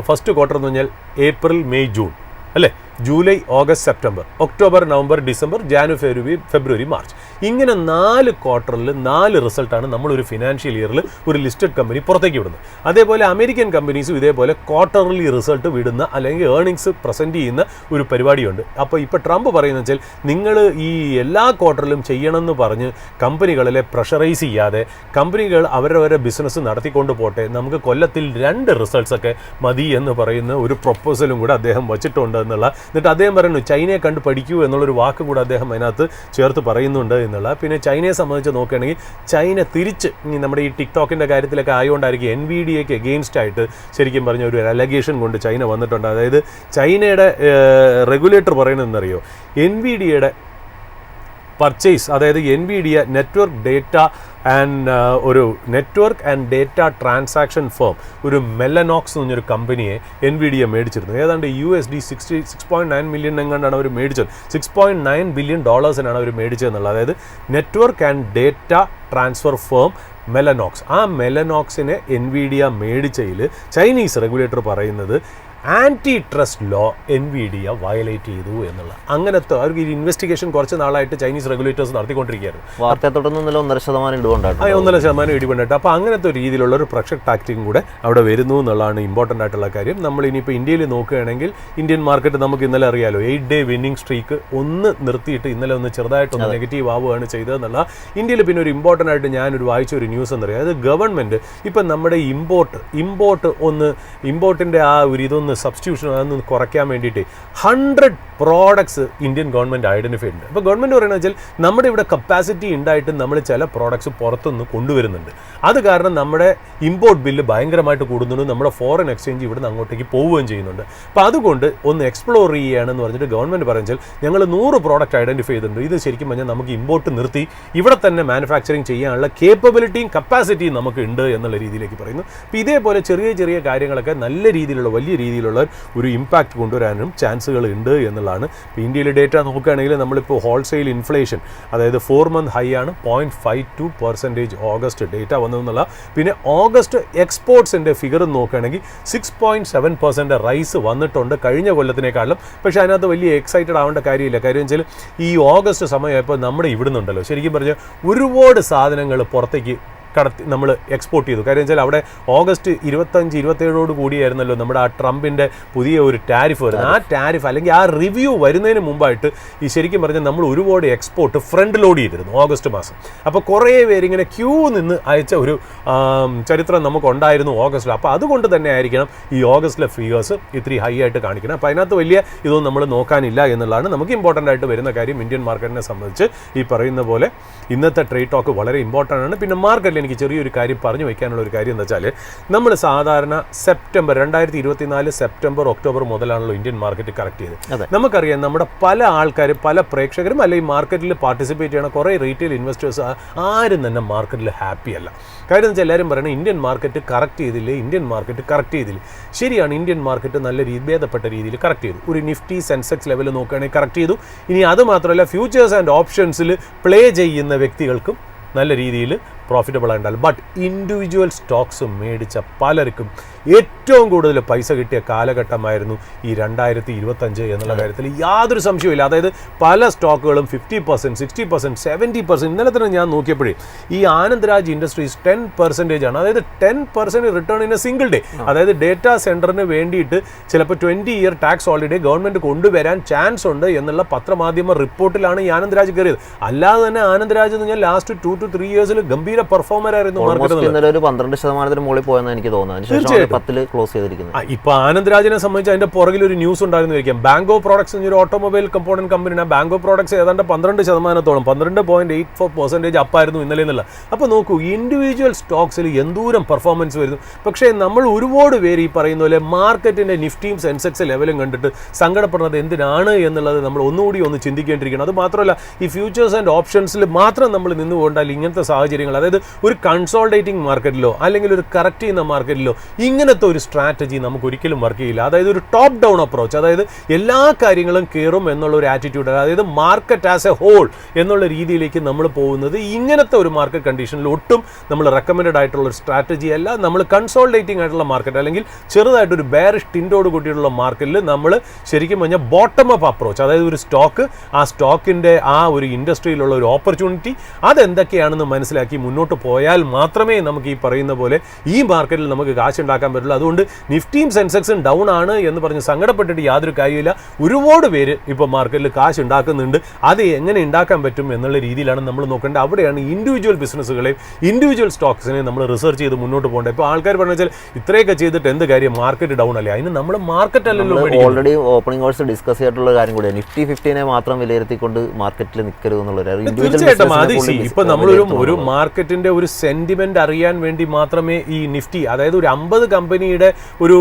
ഫസ്റ്റ് ക്വാർട്ടർ എന്ന് പറഞ്ഞാൽ ഏപ്രിൽ, മെയ്, ജൂൺ അല്ലേ, July, August, September, October, November, December, January, February, March, ഇങ്ങനെ 4 ക്വാർട്ടറിൽ 4 റിസൾട്ടാണ് നമ്മളൊരു ഫിനാൻഷ്യൽ ഇയറിൽ ഒരു ലിസ്റ്റഡ് കമ്പനി പുറത്തേക്ക് വിടുന്നത്. അതേപോലെ അമേരിക്കൻ കമ്പനീസും ഇതേപോലെ ക്വാർട്ടർലി റിസൾട്ട് വിടുന്ന അല്ലെങ്കിൽ ഏർണിങ്സ് പ്രസൻറ്റ് ചെയ്യുന്ന ഒരു പരിപാടിയുണ്ട്. അപ്പോൾ ഇപ്പോൾ ട്രംപ് പറയുന്നത് വെച്ചാൽ നിങ്ങൾ ഈ എല്ലാ ക്വാർട്ടറിലും ചെയ്യണമെന്ന് പറഞ്ഞ് കമ്പനികളിലെ പ്രഷറൈസ് ചെയ്യാതെ കമ്പനികൾ അവരവരെ ബിസിനസ് നടത്തിക്കൊണ്ട് പോട്ടെ, നമുക്ക് കൊല്ലത്തിൽ 2 റിസൾട്ട്സൊക്കെ മതി എന്ന് പറയുന്ന ഒരു പ്രൊപ്പോസലും കൂടെ അദ്ദേഹം വച്ചിട്ടുണ്ട് എന്നുള്ള. എന്നിട്ട് അദ്ദേഹം പറയുന്നു ചൈനയെ കണ്ട് പഠിക്കൂ എന്നുള്ളൊരു വാക്കും കൂടെ അദ്ദേഹം അതിനകത്ത് ചേർത്ത് പറയുന്നുണ്ട് എന്നുള്ള. പിന്നെ ചൈനയെ സംബന്ധിച്ച് നോക്കുകയാണെങ്കിൽ ചൈന തിരിച്ച് നമ്മുടെ ഈ ടിക്ടോക്കിൻ്റെ കാര്യത്തിലൊക്കെ ആയതുകൊണ്ടായിരിക്കും NVIDIAക്ക് എഗെയിൻസ്റ്റ് ആയിട്ട് ശരിക്കും പറഞ്ഞ ഒരു അലഗേഷൻ കൊണ്ട് ചൈന വന്നിട്ടുണ്ട്. അതായത് ചൈനയുടെ റെഗുലേറ്റർ പറയുന്നതെന്നറിയോ, NVIDIAയുടെ പർച്ചേസ്, അതായത് NVIDIA നെറ്റ്വർക്ക് ഡേറ്റ ഒരു network and data transaction firm, ഒരു മെലനോക്സ് എന്ന് പറഞ്ഞൊരു കമ്പനിയെ NVIDIA മേടിച്ചിരുന്നു. ഏതാണ്ട് $6.9 മില്യൺ എങ്ങാണ്ടാണ് അവർ മേടിച്ചത്. $6.9 ബില്യൺ അവർ മേടിച്ചതെന്നുള്ളത്. അതായത് network and data transfer firm Mellanox. ആ മെലനോക്സിനെ NVIDIA മേടിച്ചതിൽ ചൈനീസ് റെഗുലേറ്റർ പറയുന്നത് anti trust law NVIDIA violate ചെയ്തു എന്നുള്ള അങ്ങനത്തെ അവർക്ക് ഈ ഇൻവെസ്റ്റിഗേഷൻ കുറച്ച് നാളായിട്ട് ചൈനീസ് റെഗുലേറ്റേഴ്സ് നടത്തിക്കൊണ്ടിരിക്കുകയായിരുന്നു. വാർത്തയെ തുടർന്ന് 1.5% ഇടിവുണ്ടായിരുന്നു. 1.5% ഇടിവുണ്ടായിട്ട്. അപ്പോൾ അങ്ങനത്തെ രീതിയിലുള്ള ഒരു പ്രഷർ ടാക്ടിങ് കൂടെ അവിടെ വരുന്നു എന്നുള്ളതാണ് ഇമ്പോർട്ടൻ്റ് ആയിട്ടുള്ള കാര്യം. നമ്മൾ ഇനിയിപ്പോൾ ഇന്ത്യയിൽ നോക്കുകയാണെങ്കിൽ ഇന്ത്യൻ മാർക്കറ്റ് നമുക്ക് ഇന്നലെ അറിയാലോ 8-day വിന്നിംഗ് സ്ട്രീക്ക് ഒന്ന് നിർത്തിയിട്ട് ഇന്നലെ ഒന്ന് ചെറുതായിട്ടൊന്ന് നെഗറ്റീവ് ആവുകയാണ് ചെയ്തതെന്നുള്ള. ഇന്ത്യയിൽ പിന്നെ ഒരു ഇമ്പോർട്ടൻ്റ് ആയിട്ട് ഞാനൊരു വായിച്ച ഒരു ന്യൂസ് എന്നറിയാം. അതായത് ഗവൺമെൻറ് ഇപ്പം നമ്മുടെ ഇമ്പോർട്ടിൻ്റെ ആ ഒരു ഇതൊന്ന് സബ്സ്റ്റിറ്റ്യൂഷൻ അതൊന്ന് കുറയ്ക്കാൻ വേണ്ടിയിട്ട് 100 പ്രോഡക്ട്സ് ഇന്ത്യൻ ഗവൺമെൻറ് ഐഡൻറ്റിഫൈ ഉണ്ട്. അപ്പോൾ ഗവൺമെൻറ് പറയുന്നത് വെച്ചാൽ നമ്മുടെ ഇവിടെ കപ്പാസിറ്റി ഉണ്ടായിട്ട് നമ്മൾ ചില പ്രോഡക്ട്സ് പുറത്തുനിന്ന് കൊണ്ടുവരുന്നുണ്ട്. അത് കാരണം നമ്മുടെ ഇമ്പോർട്ട് ബില്ല് ഭയങ്കരമായിട്ട് കൂടുന്നുണ്ട്. നമ്മുടെ ഫോറിൻ എക്സ്ചേഞ്ച് ഇവിടുന്ന് അങ്ങോട്ടേക്ക് പോവുകയും ചെയ്യുന്നുണ്ട്. അപ്പോൾ അതുകൊണ്ട് ഒന്ന് എക്സ്പ്ലോർ ചെയ്യുകയാണെന്ന് പറഞ്ഞിട്ട് ഗവൺമെൻറ് പറയുന്നത് ഞങ്ങൾ 100 പ്രോഡക്റ്റ് ഐഡൻറ്റിഫൈ ചെയ്തിട്ടുണ്ട്. ഇത് ശരിക്കും പറഞ്ഞാൽ നമുക്ക് ഇമ്പോർട്ട് നിർത്തി ഇവിടെ തന്നെ മാനുഫാക്ചറിങ് ചെയ്യാനുള്ള കേപ്പബിലിറ്റിയും കപ്പാസിറ്റിയും നമുക്ക് ഉണ്ട് എന്നുള്ള രീതിയിലേക്ക് പറയുന്നു. അപ്പോൾ ഇതേപോലെ ചെറിയ ചെറിയ കാര്യങ്ങളൊക്കെ നല്ല രീതിയിലുള്ള വലിയ രീതിയിലുള്ള ഒരു ഇമ്പാക്റ്റ് കൊണ്ടുവരാനും ചാൻസുകൾ ഉണ്ട് എന്നുള്ളതാണ്. ഇപ്പോൾ ഇന്ത്യയിലെ ഡേറ്റ നോക്കുകയാണെങ്കിൽ നമ്മളിപ്പോൾ ഹോൾസെയിൽ ഇൻഫ്ലേഷൻ അതായത് 4-month ഹൈ ആണ് 0.52% ഓഗസ്റ്റ് ഡേറ്റ വന്നതെന്നുള്ള. പിന്നെ ഓഗസ്റ്റ് എക്സ്പോർട്സിൻ്റെ ഫിഗർ നോക്കുകയാണെങ്കിൽ 6.7% റൈസ് വന്നിട്ടുണ്ട് കഴിഞ്ഞ കൊല്ലത്തിനേക്കാളും. പക്ഷേ അതിനകത്ത് വലിയ എക്സൈറ്റഡ് ആവേണ്ട കാര്യമില്ല. കാര്യം വെച്ചാൽ ഈ ഓഗസ്റ്റ് സമയമായപ്പോൾ നമ്മുടെ ഇവിടുന്നുണ്ടല്ലോ ശരിക്കും പറഞ്ഞാൽ ഒരുപാട് സാധനങ്ങൾ പുറത്തേക്ക് നമ്മൾ എക്സ്പോർട്ട് ചെയ്തു. കാര്യം വെച്ചാൽ അവിടെ ഓഗസ്റ്റ് 25-27 കൂടിയായിരുന്നല്ലോ നമ്മുടെ ആ ട്രംപിൻ്റെ പുതിയ ഒരു ടാരിഫ് വരുന്നത്. ആ ടാരിഫ് അല്ലെങ്കിൽ ആ റിവ്യൂ വരുന്നതിന് മുമ്പായിട്ട് ഈ ശരിക്കും പറഞ്ഞാൽ നമ്മൾ ഒരുപാട് എക്സ്പോർട്ട് ഫ്രണ്ട് ലോഡ് ചെയ്തിരുന്നു ഓഗസ്റ്റ് മാസം. അപ്പോൾ കുറേ പേരിങ്ങനെ ക്യൂ നിന്ന് അയച്ച ഒരു ചരിത്രം നമുക്കുണ്ടായിരുന്നു ഓഗസ്റ്റിൽ. അപ്പോൾ അതുകൊണ്ട് തന്നെ ആയിരിക്കണം ഈ ഓഗസ്റ്റിലെ ഫിഗേഴ്സ് ഇത്തിരി ഹൈ ആയിട്ട് കാണിക്കണം. അപ്പോൾ അതിനകത്ത് വലിയ ഇതൊന്നും നമ്മൾ നോക്കാനില്ല എന്നുള്ളതാണ് നമുക്ക് ഇമ്പോർട്ടൻ്റ് ആയിട്ട് വരുന്ന കാര്യം. ഇന്ത്യൻ മാർക്കറ്റിനെ സംബന്ധിച്ച് ഈ പറയുന്ന പോലെ ഇന്നത്തെ ട്രേഡ് ടോക്ക് വളരെ ഇമ്പോർട്ടൻ്റ് ആണ്. പിന്നെ മാർക്കറ്റിൽ എനിക്ക് ചെറിയൊരു കാര്യം പറഞ്ഞു വയ്ക്കാനുള്ള ഒരു കാര്യം എന്താ വെച്ചാൽ നമ്മൾ സാധാരണ 2024 സെപ്റ്റംബർ ഒക്ടോബർ മുതലാണല്ലോ ഇന്ത്യൻ മാർക്കറ്റ് കറക്റ്റ് ചെയ്ത്. നമുക്കറിയാം നമ്മുടെ പല ആൾക്കാരും പല പ്രേക്ഷകരും അല്ലെങ്കിൽ മാർക്കറ്റിൽ പാർട്ടിസിപ്പേറ്റ് ചെയ്യണ കുറേ റീറ്റെയിൽ ഇൻവെസ്റ്റേഴ്സ് ആരും തന്നെ മാർക്കറ്റിൽ ഹാപ്പി അല്ല. കാര്യം എന്ന് വെച്ചാൽ എല്ലാവരും പറയണത് ഇന്ത്യൻ മാർക്കറ്റ് കറക്റ്റ് ചെയ്തില്ലേ. ശരിയാണ്, ഇന്ത്യൻ മാർക്കറ്റ് നല്ല ഭേദപ്പെട്ട രീതിയിൽ കറക്റ്റ് ചെയ്തു. ഒരു നിഫ്റ്റി സെൻസെക്സ് ലെവൽ നോക്കുകയാണെങ്കിൽ കറക്റ്റ് ചെയ്തു. ഇനി അത് മാത്രമല്ല ഫ്യൂച്ചേഴ്സ് ആൻഡ് ഓപ്ഷൻസിൽ പ്ലേ ചെയ്യുന്ന വ്യക്തികൾക്കും നല്ല രീതിയിൽ പ്രോഫിറ്റബിൾ ആയിട്ടുണ്ടാകും. ബട്ട് ഇൻഡിവിജ്വൽ സ്റ്റോക്സ് മേടിച്ച പലർക്കും ഏറ്റവും കൂടുതൽ പൈസ കിട്ടിയ കാലഘട്ടമായിരുന്നു ഈ 2025 എന്നുള്ള കാര്യത്തിൽ യാതൊരു സംശയവുമില്ല. അതായത് പല സ്റ്റോക്കുകളും 50%, 60%, 70%. ഇന്നലെ തന്നെ ഞാൻ നോക്കിയപ്പോഴേ ഈ ആനന്ദ്രാജ് ഇൻഡസ്ട്രീസ് 10% ആണ്. അതായത് 10% return in A single day. അതായത് ഡേറ്റാ സെൻറ്ററിന് വേണ്ടിയിട്ട് ചിലപ്പോൾ 20 year ടാക്സ് ഹോളിഡേ ഗവൺമെൻറ് കൊണ്ടുവരാൻ ചാൻസ് ഉണ്ട് എന്നുള്ള പത്രമാധ്യമ റിപ്പോർട്ടിലാണ് ഈ ആനന്ദ്രാജ് കയറിയത്. അല്ലാതെ തന്നെ ആനന്ദ്രാജ് എന്ന് പറഞ്ഞാൽ ലാസ്റ്റ് 2 to 3 years ഗംഭീര പെർഫോമർ ആയിരുന്നു. ഒരു 12% മുകളിൽ പോയെന്ന് എനിക്ക് തോന്നുന്നു. ഇപ്പൊ ആനന്ദ്രാജിനെ സംബന്ധിച്ച് അതിന്റെ പുറകിൽ ഒരു ന്യൂസ് ഉണ്ടായിരുന്നിരിക്കാം. ബാങ്കോ പ്രോഡക്ട്സ് എന്നൊരു ഓട്ടോമൊബൈൽ കമ്പോണന്റ് കമ്പനിയാണ്. ബാങ്കോ പ്രോഡക്ട്സ് ഏതാണ്ട് 12%, 12.84% അപ്പായിരുന്നു ഇന്നലെ എന്നുള്ള. അപ്പോൾ നോക്കൂ, ഇൻഡിവിജ്വൽ സ്റ്റോക്സിൽ എന്തോരം പെർഫോമൻസ് വരുന്നു. പക്ഷേ നമ്മൾ ഒരുപാട് പേര് ഈ പറയുന്ന പോലെ മാർക്കറ്റിന്റെ നിഫ്റ്റിയും സെൻസെക്സ് ലെവലും കണ്ടിട്ട് സങ്കടപ്പെടുന്നത് എന്തിനാണ് എന്നുള്ളത് നമ്മൾ ഒന്നുകൂടി ഒന്ന് ചിന്തിക്കേണ്ടിയിരിക്കണം. അത് മാത്രമല്ല ഈ ഫ്യൂച്ചേഴ്സ് ആൻഡ് ഓപ്ഷൻസിൽ മാത്രം നമ്മൾ നിന്നുകൊണ്ടാൽ ഇങ്ങനത്തെ സാഹചര്യങ്ങൾ, അതായത് ഒരു കൺസോൾട്ടേറ്റിംഗ് മാർക്കറ്റിലോ അല്ലെങ്കിൽ ഒരു കറക്റ്റ് ചെയ്യുന്ന മാർക്കറ്റിലോ ഇങ്ങനത്തെ ഒരു സ്ട്രാറ്റജി നമുക്ക് ഒരിക്കലും വർക്ക് ചെയ്യില്ല. അതായത് ഒരു ടോപ്പ് ഡൗൺ അപ്രോച്ച്, അതായത് എല്ലാ കാര്യങ്ങളും കയറും എന്നുള്ള ഒരു ആറ്റിറ്റ്യൂഡ്, അതായത് മാർക്കറ്റ് ആസ് എ ഹോൾ എന്നുള്ള രീതിയിലേക്ക് നമ്മൾ പോകുന്നത് ഇങ്ങനത്തെ ഒരു മാർക്കറ്റ് കണ്ടീഷനിൽ ഒട്ടും നമ്മൾ റെക്കമെൻഡ് ആയിട്ടുള്ള ഒരു സ്ട്രാറ്റജി അല്ല. നമ്മൾ കൺസോൾട്ടേറ്റിംഗ് ആയിട്ടുള്ള മാർക്കറ്റ് അല്ലെങ്കിൽ ചെറുതായിട്ടൊരു ബെയറിഷ് ടിൻറ്റോട് കൂട്ടിയിട്ടുള്ള മാർക്കറ്റിൽ നമ്മൾ ശരിക്കും പറഞ്ഞാൽ ബോട്ടം അപ്പ് അപ്രോച്ച്, അതായത് ഒരു സ്റ്റോക്ക്, ആ സ്റ്റോക്കിൻ്റെ ആ ഒരു ഇൻഡസ്ട്രിയിലുള്ള ഒരു ഓപ്പർച്യൂണിറ്റി അതെന്തൊക്കെയാണെന്ന് മനസ്സിലാക്കി മുന്നോട്ട് പോയാൽ മാത്രമേ നമുക്ക് ഈ പറയുന്ന പോലെ ഈ മാർക്കറ്റിൽ നമുക്ക് കാശ് ഉണ്ടാക്കാൻ പറ്റുള്ളൂ. അതുകൊണ്ട് നിഫ്റ്റിയും സെൻസെക്സും ഡൗൺ ആണ് എന്ന് പറഞ്ഞ് സങ്കടപ്പെട്ടിട്ട് യാതൊരു കാര്യമില്ല. ഒരുപാട് പേര് ഇപ്പോൾ മാർക്കറ്റിൽ കാശ് ഉണ്ടാക്കുന്നുണ്ട്. അത് എങ്ങനെ ഉണ്ടാക്കാൻ പറ്റും എന്നുള്ള രീതിയിലാണ് നമ്മൾ നോക്കേണ്ടത്. അവിടെയാണ് ഇൻഡിവിജ്വൽ ബിസിനസ്സുകളെയും ഇൻഡിവിജ്വൽ സ്റ്റോക്സിനെയും നമ്മൾ റിസർച്ച് ചെയ്ത് മുന്നോട്ട് പോകേണ്ടത്. ഇപ്പോൾ ആൾക്കാർ പറഞ്ഞു വെച്ചാൽ ഇത്രയൊക്കെ ചെയ്തിട്ട് എന്ത് കാര്യം, മാർക്കറ്റ് ഡൗൺ അല്ലേ? അതിന് നമ്മൾ മാർക്കറ്റ് അല്ലല്ലോ. ഓൾറെഡി ഓപ്പണിംഗ് ഹവേഴ്സ് ഡിസ്കസ് ചെയ്തിട്ടുള്ള കാര്യം കൂടിയാണ്. നിഫ്റ്റി 50നെ മാത്രം വിലയിരുത്തിക്കൊണ്ട് മാർക്കറ്റിൽ നിൽക്കരുത് എന്നുള്ളത്. തീർച്ചയായിട്ടും അത് ഇപ്പൊ നമ്മളൊരു മാർക്കറ്റിന്റെ ഒരു സെന്റിമെന്റ് അറിയാൻ വേണ്ടി മാത്രമേ ഈ നിഫ്റ്റി, അതായത് ഒരു 50 കമ്പനിയുടെ ഒരു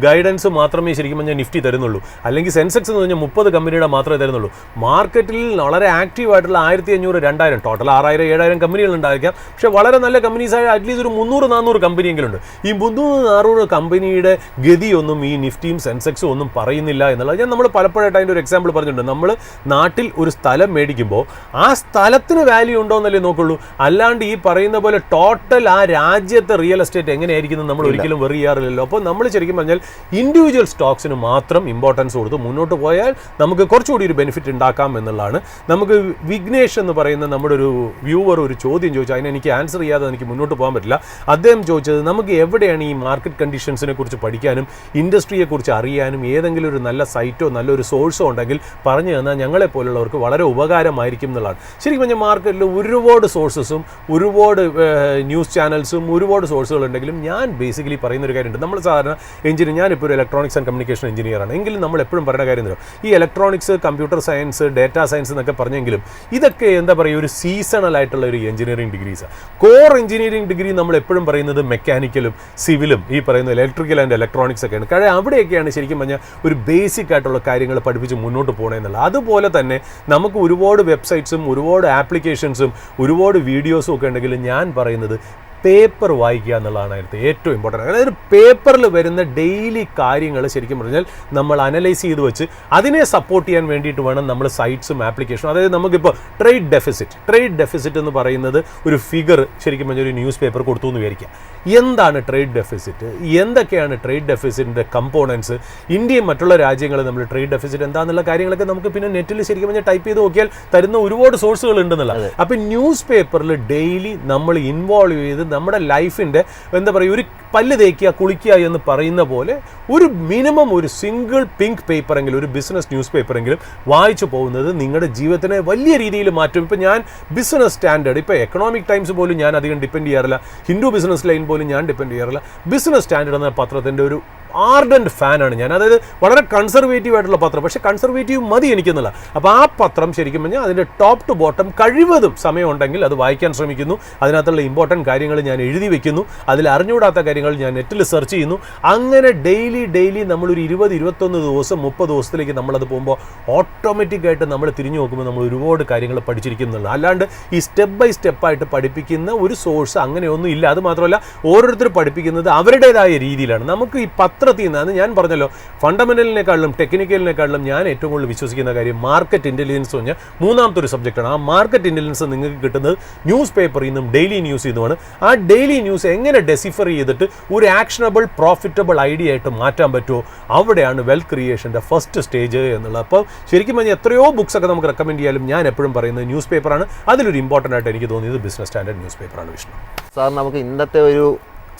ഗൈഡൻസ് മാത്രമേ ശരിക്കും പറഞ്ഞാൽ നിഫ്റ്റി തരുന്നുള്ളൂ. അല്ലെങ്കിൽ സെൻസെക്സ് എന്ന് പറഞ്ഞാൽ 30 കമ്പനിയുടെ മാത്രമേ തരുന്നുള്ളൂ. മാർക്കറ്റിൽ വളരെ ആക്റ്റീവ് ആയിട്ടുള്ള 1500, 2000, ടോട്ടൽ 6000, 7000 കമ്പനികൾ ഉണ്ടായിരിക്കാം. പക്ഷേ വളരെ നല്ല കമ്പനീസായ അറ്റ്ലീസ്റ്റ് ഒരു 300-400 കമ്പനിയെങ്കിലും ഉണ്ട്. ഈ 300-400 കമ്പനിയുടെ ഗതിയൊന്നും ഈ നിഫ്റ്റിയും സെൻസെക്സും ഒന്നും പറയുന്നില്ല എന്നുള്ളത് ഞാൻ നമ്മൾ പലപ്പോഴായിട്ട് അതിൻ്റെ ഒരു എക്സാമ്പിൾ പറഞ്ഞിട്ടുണ്ട്. നമ്മൾ നാട്ടിൽ ഒരു സ്ഥലം മേടിക്കുമ്പോൾ ആ സ്ഥലത്തിന് വാല്യൂ ഉണ്ടോ എന്നല്ലേ നോക്കുള്ളൂ. അല്ലാണ്ട് ഈ പറയുന്ന പോലെ ടോട്ടൽ ആ രാജ്യത്തെ റിയൽ എസ്റ്റേറ്റ് എങ്ങനെയായിരിക്കും നമ്മൾ ഒരിക്കലും വെറി ചെയ്യാറില്ലല്ലോ. അപ്പോൾ നമ്മൾ ശരിക്കും പറഞ്ഞാൽ ഇൻഡിവിജ്വൽ സ്റ്റോക്സിന് മാത്രം ഇമ്പോർട്ടൻസ് കൊടുത്ത് മുന്നോട്ട് പോയാൽ നമുക്ക് കുറച്ചുകൂടി ഒരു ബെനിഫിറ്റ് ഉണ്ടാക്കാം എന്നുള്ളതാണ്. നമുക്ക് വിഘ്നേഷ് എന്ന് പറയുന്ന നമ്മുടെ ഒരു വ്യൂവർ ഒരു ചോദ്യം ചോദിച്ചു, അതിന് എനിക്ക് ആൻസർ ചെയ്യാതെ എനിക്ക് മുന്നോട്ട് പോകാൻ പറ്റില്ല. അദ്ദേഹം ചോദിച്ചത് നമുക്ക് എവിടെയാണ് ഈ മാർക്കറ്റ് കണ്ടീഷൻസിനെ കുറിച്ച് പഠിക്കാനും ഇൻഡസ്ട്രിയെക്കുറിച്ച് അറിയാനും ഏതെങ്കിലും ഒരു നല്ല സൈറ്റോ നല്ലൊരു സോഴ്സോ ഉണ്ടെങ്കിൽ പറഞ്ഞു തന്നാൽ ഞങ്ങളെപ്പോലുള്ളവർക്ക് വളരെ ഉപകാരമായിരിക്കും എന്നുള്ളതാണ്. ശരിക്കും പറഞ്ഞാൽ മാർക്കറ്റിൽ ഒരുപാട് സോഴ്സസും ഒരുപാട് ന്യൂസ് ചാനൽസും ഒരുപാട് സോഴ്സുകളുണ്ടെങ്കിലും ഞാൻ ബേസിക്കലി പറയുന്നൊരു കാര്യമുണ്ട്. നമ്മൾ സാധാരണ എഞ്ചിനീയർ, ഞാനിപ്പോൾ ഒരു ഇലക്ട്രോണിക്സ് ആൻഡ് കമ്മ്യൂണിക്കേഷൻ എഞ്ചിനീയറാണ്. എങ്കിലും നമ്മൾ എപ്പോഴും പറയുന്ന കാര്യം എന്താ, ഈ electronics, computer science, data science എന്നൊക്കെ പറഞ്ഞെങ്കിലും ഇതൊക്കെ എന്താ പറയുക ഒരു സീസണൽ ആയിട്ടുള്ള ഒരു എഞ്ചിനീയറിംഗ് ഡിഗ്രീസാണ്. കോർ എഞ്ചിനീയറിംഗ് ഡിഗ്രി നമ്മൾ എപ്പോഴും പറയുന്നത് മെക്കാനിക്കലും സിവിലും ഈ പറയുന്ന ഇലക്ട്രിക്കൽ ആൻഡ് ഇലക്ട്രോണിക്സ് ഒക്കെയാണ്. കാരണം അവിടെയൊക്കെയാണ് ശരിക്കും പറഞ്ഞാൽ ഒരു ബേസിക് ആയിട്ടുള്ള കാര്യങ്ങൾ പഠിപ്പിച്ച് മുന്നോട്ട് പോകണമെന്നുള്ളത്. അതുപോലെ തന്നെ നമുക്ക് ഒരുപാട് വെബ്സൈറ്റ്സും ഒരുപാട് ആപ്ലിക്കേഷൻസും ഒരുപാട് വീഡിയോസും ഒക്കെ ഉണ്ടെങ്കിൽ ഞാൻ പറയുന്നത് പേപ്പർ വായിക്കുക എന്നുള്ളതാണ് അതിനകത്ത് ഏറ്റവും ഇമ്പോർട്ടൻറ്റ്. അതായത് പേപ്പറിൽ വരുന്ന ഡെയിലി കാര്യങ്ങൾ ശരിക്കും പറഞ്ഞാൽ നമ്മൾ അനലൈസ് ചെയ്ത് വെച്ച് അതിനെ സപ്പോർട്ട് ചെയ്യാൻ വേണ്ടിയിട്ട് വേണം നമ്മൾ സൈറ്റ്സും ആപ്ലിക്കേഷനും. അതായത് നമുക്കിപ്പോൾ ട്രേഡ് ഡെഫിസിറ്റ് എന്ന് പറയുന്നത് ഒരു ഫിഗർ ശരിക്കും പറഞ്ഞാൽ ഒരു ന്യൂസ് പേപ്പർ കൊടുത്തു എന്ന് വിചാരിക്കുക. എന്താണ് ട്രേഡ് ഡെഫിസിറ്റ്, എന്തൊക്കെയാണ് ട്രേഡ് ഡെഫിസിറ്റിൻ്റെ കമ്പോണൻസ്, ഇന്ത്യയും മറ്റുള്ള രാജ്യങ്ങൾ നമ്മൾ ട്രേഡ് ഡെഫിസിറ്റ് എന്താണെന്നുള്ള കാര്യങ്ങളൊക്കെ നമുക്ക് പിന്നെ നെറ്റിൽ ശരിക്കും പറഞ്ഞാൽ ടൈപ്പ് ചെയ്ത് നോക്കിയാൽ തരുന്ന ഒരുപാട് സോഴ്സുകൾ ഉണ്ടെന്നുള്ള. അപ്പോൾ ന്യൂസ് പേപ്പറിൽ ഡെയിലി നമ്മൾ ഇൻവോൾവ് ചെയ്ത് നമ്മുടെ ലൈഫിൻ്റെ എന്താ പറയുക ഒരു പല്ല് തേക്കുക കുളിക്കുക എന്ന് പറയുന്ന പോലെ ഒരു മിനിമം ഒരു സിംഗിൾ പിങ്ക് പേപ്പറെങ്കിലും ഒരു ബിസിനസ് ന്യൂസ് പേപ്പറെങ്കിലും വായിച്ചു പോകുന്നത് നിങ്ങളുടെ ജീവിതത്തിനെ വലിയ രീതിയിൽ മാറ്റും. ഇപ്പോൾ ഞാൻ ബിസിനസ് സ്റ്റാൻഡേർഡ്, ഇപ്പോൾ എക്കണോമിക് ടൈംസ് പോലും ഞാൻ അധികം ഡിപ്പെൻഡ് ചെയ്യാറില്ല, ഹിന്ദു ബിസിനസ് ലൈൻ പോലും ഞാൻ ഡിപ്പെൻഡ് ചെയ്യാറില്ല. ബിസിനസ് സ്റ്റാൻഡേർഡ് എന്ന പത്രത്തിൻ്റെ ഒരു ആർഡൻറ്റ് ഫാനാണ് ഞാൻ. അതായത് വളരെ കൺസർവേറ്റീവ് ആയിട്ടുള്ള പത്രം, പക്ഷേ കൺസർവേറ്റീവ് മതി എനിക്കെന്നുള്ള. അപ്പോൾ ആ പത്രം ശരിക്കും പറഞ്ഞാൽ അതിൻ്റെ ടോപ്പ് ടു ബോട്ടം കഴിവതും സമയമുണ്ടെങ്കിൽ അത് വായിക്കാൻ ശ്രമിക്കുന്നു. അതിനകത്തുള്ള ഇമ്പോർട്ടൻറ്റ് കാര്യങ്ങൾ ഞാൻ എഴുതി വെക്കുന്നു, അതിൽ അറിഞ്ഞുകൂടാത്ത കാര്യങ്ങൾ ഞാൻ നെറ്റിൽ സെർച്ച് ചെയ്യുന്നു. അങ്ങനെ ഡെയിലി നമ്മളൊരു 20-21 ദിവസം 30 ദിവസത്തിലേക്ക് നമ്മളത് പോകുമ്പോൾ ഓട്ടോമാറ്റിക്കായിട്ട് നമ്മൾ തിരിഞ്ഞു നോക്കുമ്പോൾ നമ്മൾ ഒരുപാട് കാര്യങ്ങൾ പഠിച്ചിരിക്കുന്നുള്ളൂ. അല്ലാണ്ട് ഈ സ്റ്റെപ്പ് ബൈ സ്റ്റെപ്പായിട്ട് പഠിപ്പിക്കുന്ന ഒരു സോഴ്സ് അങ്ങനെയൊന്നും ഇല്ല. അത് മാത്രമല്ല ഓരോരുത്തർ പഠിപ്പിക്കുന്നത് അവരുടേതായ രീതിയിലാണ്. നമുക്ക് ഈ പത്രത്തിൽ നിന്ന് ഞാൻ പറഞ്ഞല്ലോ ഫണ്ടമെന്റലിനെക്കാളും ടെക്നിക്കലിനെക്കാളും ഞാൻ ഏറ്റവും കൂടുതൽ വിശ്വസിക്കുന്ന കാര്യം മാർക്കറ്റ് ഇൻ്റലിജൻസ് പറഞ്ഞാൽ മൂന്നാമത്തെ ഒരു സബ്ജക്റ്റാണ്. ആ മാർക്കറ്റ് ഇൻ്റലിജൻസ് നിങ്ങൾക്ക് കിട്ടുന്നത് ന്യൂസ് പേപ്പറിൽ നിന്നും ഡെയിലി ന്യൂസ് ഇതുമാണ്. ആ ഡെയിലി ന്യൂസ് എങ്ങനെ ഡെസിഫർ ചെയ്തിട്ട് ഒരു ആക്ഷനബിൾ പ്രോഫിറ്റബിൾ ഐഡിയ ആയിട്ട് മാറ്റാൻ പറ്റുമോ, അവിടെയാണ് വെൽത്ത് ക്രിയേഷൻ്റെ ഫസ്റ്റ് സ്റ്റേജ് എന്നുള്ളത്. അപ്പോൾ ശരിക്കും പറഞ്ഞാൽ എത്രയോ ബുക്സ് ഒക്കെ നമുക്ക് റെക്കമെൻഡ് ചെയ്യാലും ഞാൻ എപ്പോഴും പറയുന്നത് ന്യൂസ് പേപ്പറാണ്. അതിലൊരു ഇമ്പോർട്ടൻ്റ് ആയിട്ട് എനിക്ക് തോന്നിയത് ബിസിനസ് സ്റ്റാൻഡേർഡ് ന്യൂസ് പേപ്പറാണ്. വിഷ്ണു സാർ, നമുക്ക് ഇന്നത്തെ ഒരു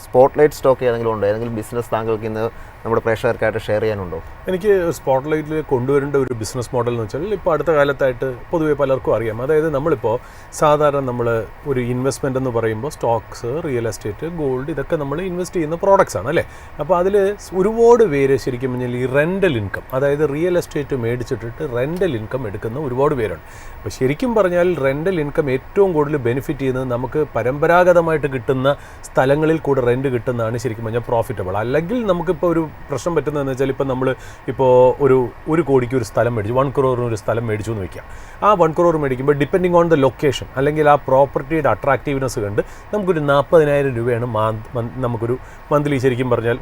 സ്പോട്ട്ലൈറ്റ് സ്റ്റോക്ക് ഏതെങ്കിലും ഉണ്ടോ? ഏതെങ്കിലും ബിസിനസ് താങ്കൾക്ക് ഇന്ന് നമ്മുടെ പ്രേക്ഷകർക്കായിട്ട് ഷെയർ ചെയ്യാനുണ്ടോ? എനിക്ക് സ്പോട്ട്ലൈറ്റിൽ കൊണ്ടുവരേണ്ട ഒരു ബിസിനസ് മോഡൽ എന്ന് വെച്ചാൽ ഇപ്പോൾ അടുത്ത കാലത്തായിട്ട് പൊതുവെ പലർക്കും അറിയാം. അതായത് നമ്മളിപ്പോൾ സാധാരണ നമ്മൾ ഒരു ഇൻവെസ്റ്റ്മെൻ്റ് എന്ന് പറയുമ്പോൾ സ്റ്റോക്സ്, റിയൽ എസ്റ്റേറ്റ്, ഗോൾഡ് ഇതൊക്കെ നമ്മൾ ഇൻവെസ്റ്റ് ചെയ്യുന്ന പ്രോഡക്റ്റ്സ് ആണ് അല്ലേ. അപ്പോൾ അതിൽ ഒരുപാട് പേര് ശരിക്കും പറഞ്ഞാൽ ഈ റെൻ്റൽ ഇൻകം, അതായത് റിയൽ എസ്റ്റേറ്റ് മേടിച്ചിട്ടിട്ട് റെൻ്റൽ ഇൻകം എടുക്കുന്ന ഒരുപാട് പേരുണ്ട്. അപ്പോൾ ശരിക്കും പറഞ്ഞാൽ റെൻ്റൽ ഇൻകം ഏറ്റവും കൂടുതൽ ബെനിഫിറ്റ് ചെയ്യുന്നത് നമുക്ക് പരമ്പരാഗതമായിട്ട് കിട്ടുന്ന സ്ഥലങ്ങളിൽ കൂടെ റെൻറ്റ് കിട്ടുന്നതാണ് ശരിക്കും പറഞ്ഞാൽ പ്രോഫിറ്റബിൾ. അല്ലെങ്കിൽ നമുക്കിപ്പോൾ ഒരു പ്രശ്നം പറ്റുന്നതെന്ന് വെച്ചാൽ ഇപ്പോൾ നമ്മൾ ഒരു കോടിക്ക് ഒരു സ്ഥലം മേടിച്ചു, 1 crore ഒരു സ്ഥലം മേടിച്ചു എന്ന് വയ്ക്കാം. ആ 1 crore മേടിക്കുമ്പോൾ ഡിപ്പെൻഡിങ് ഓൺ ദ ലൊക്കേഷൻ അല്ലെങ്കിൽ ആ പ്രോപ്പർട്ടിയുടെ അട്രാക്റ്റീവ്നെസ് കണ്ട് നമുക്കൊരു 40,000 രൂപയാണ് നമുക്കൊരു മന്ത്ലി ശരിക്കും പറഞ്ഞാൽ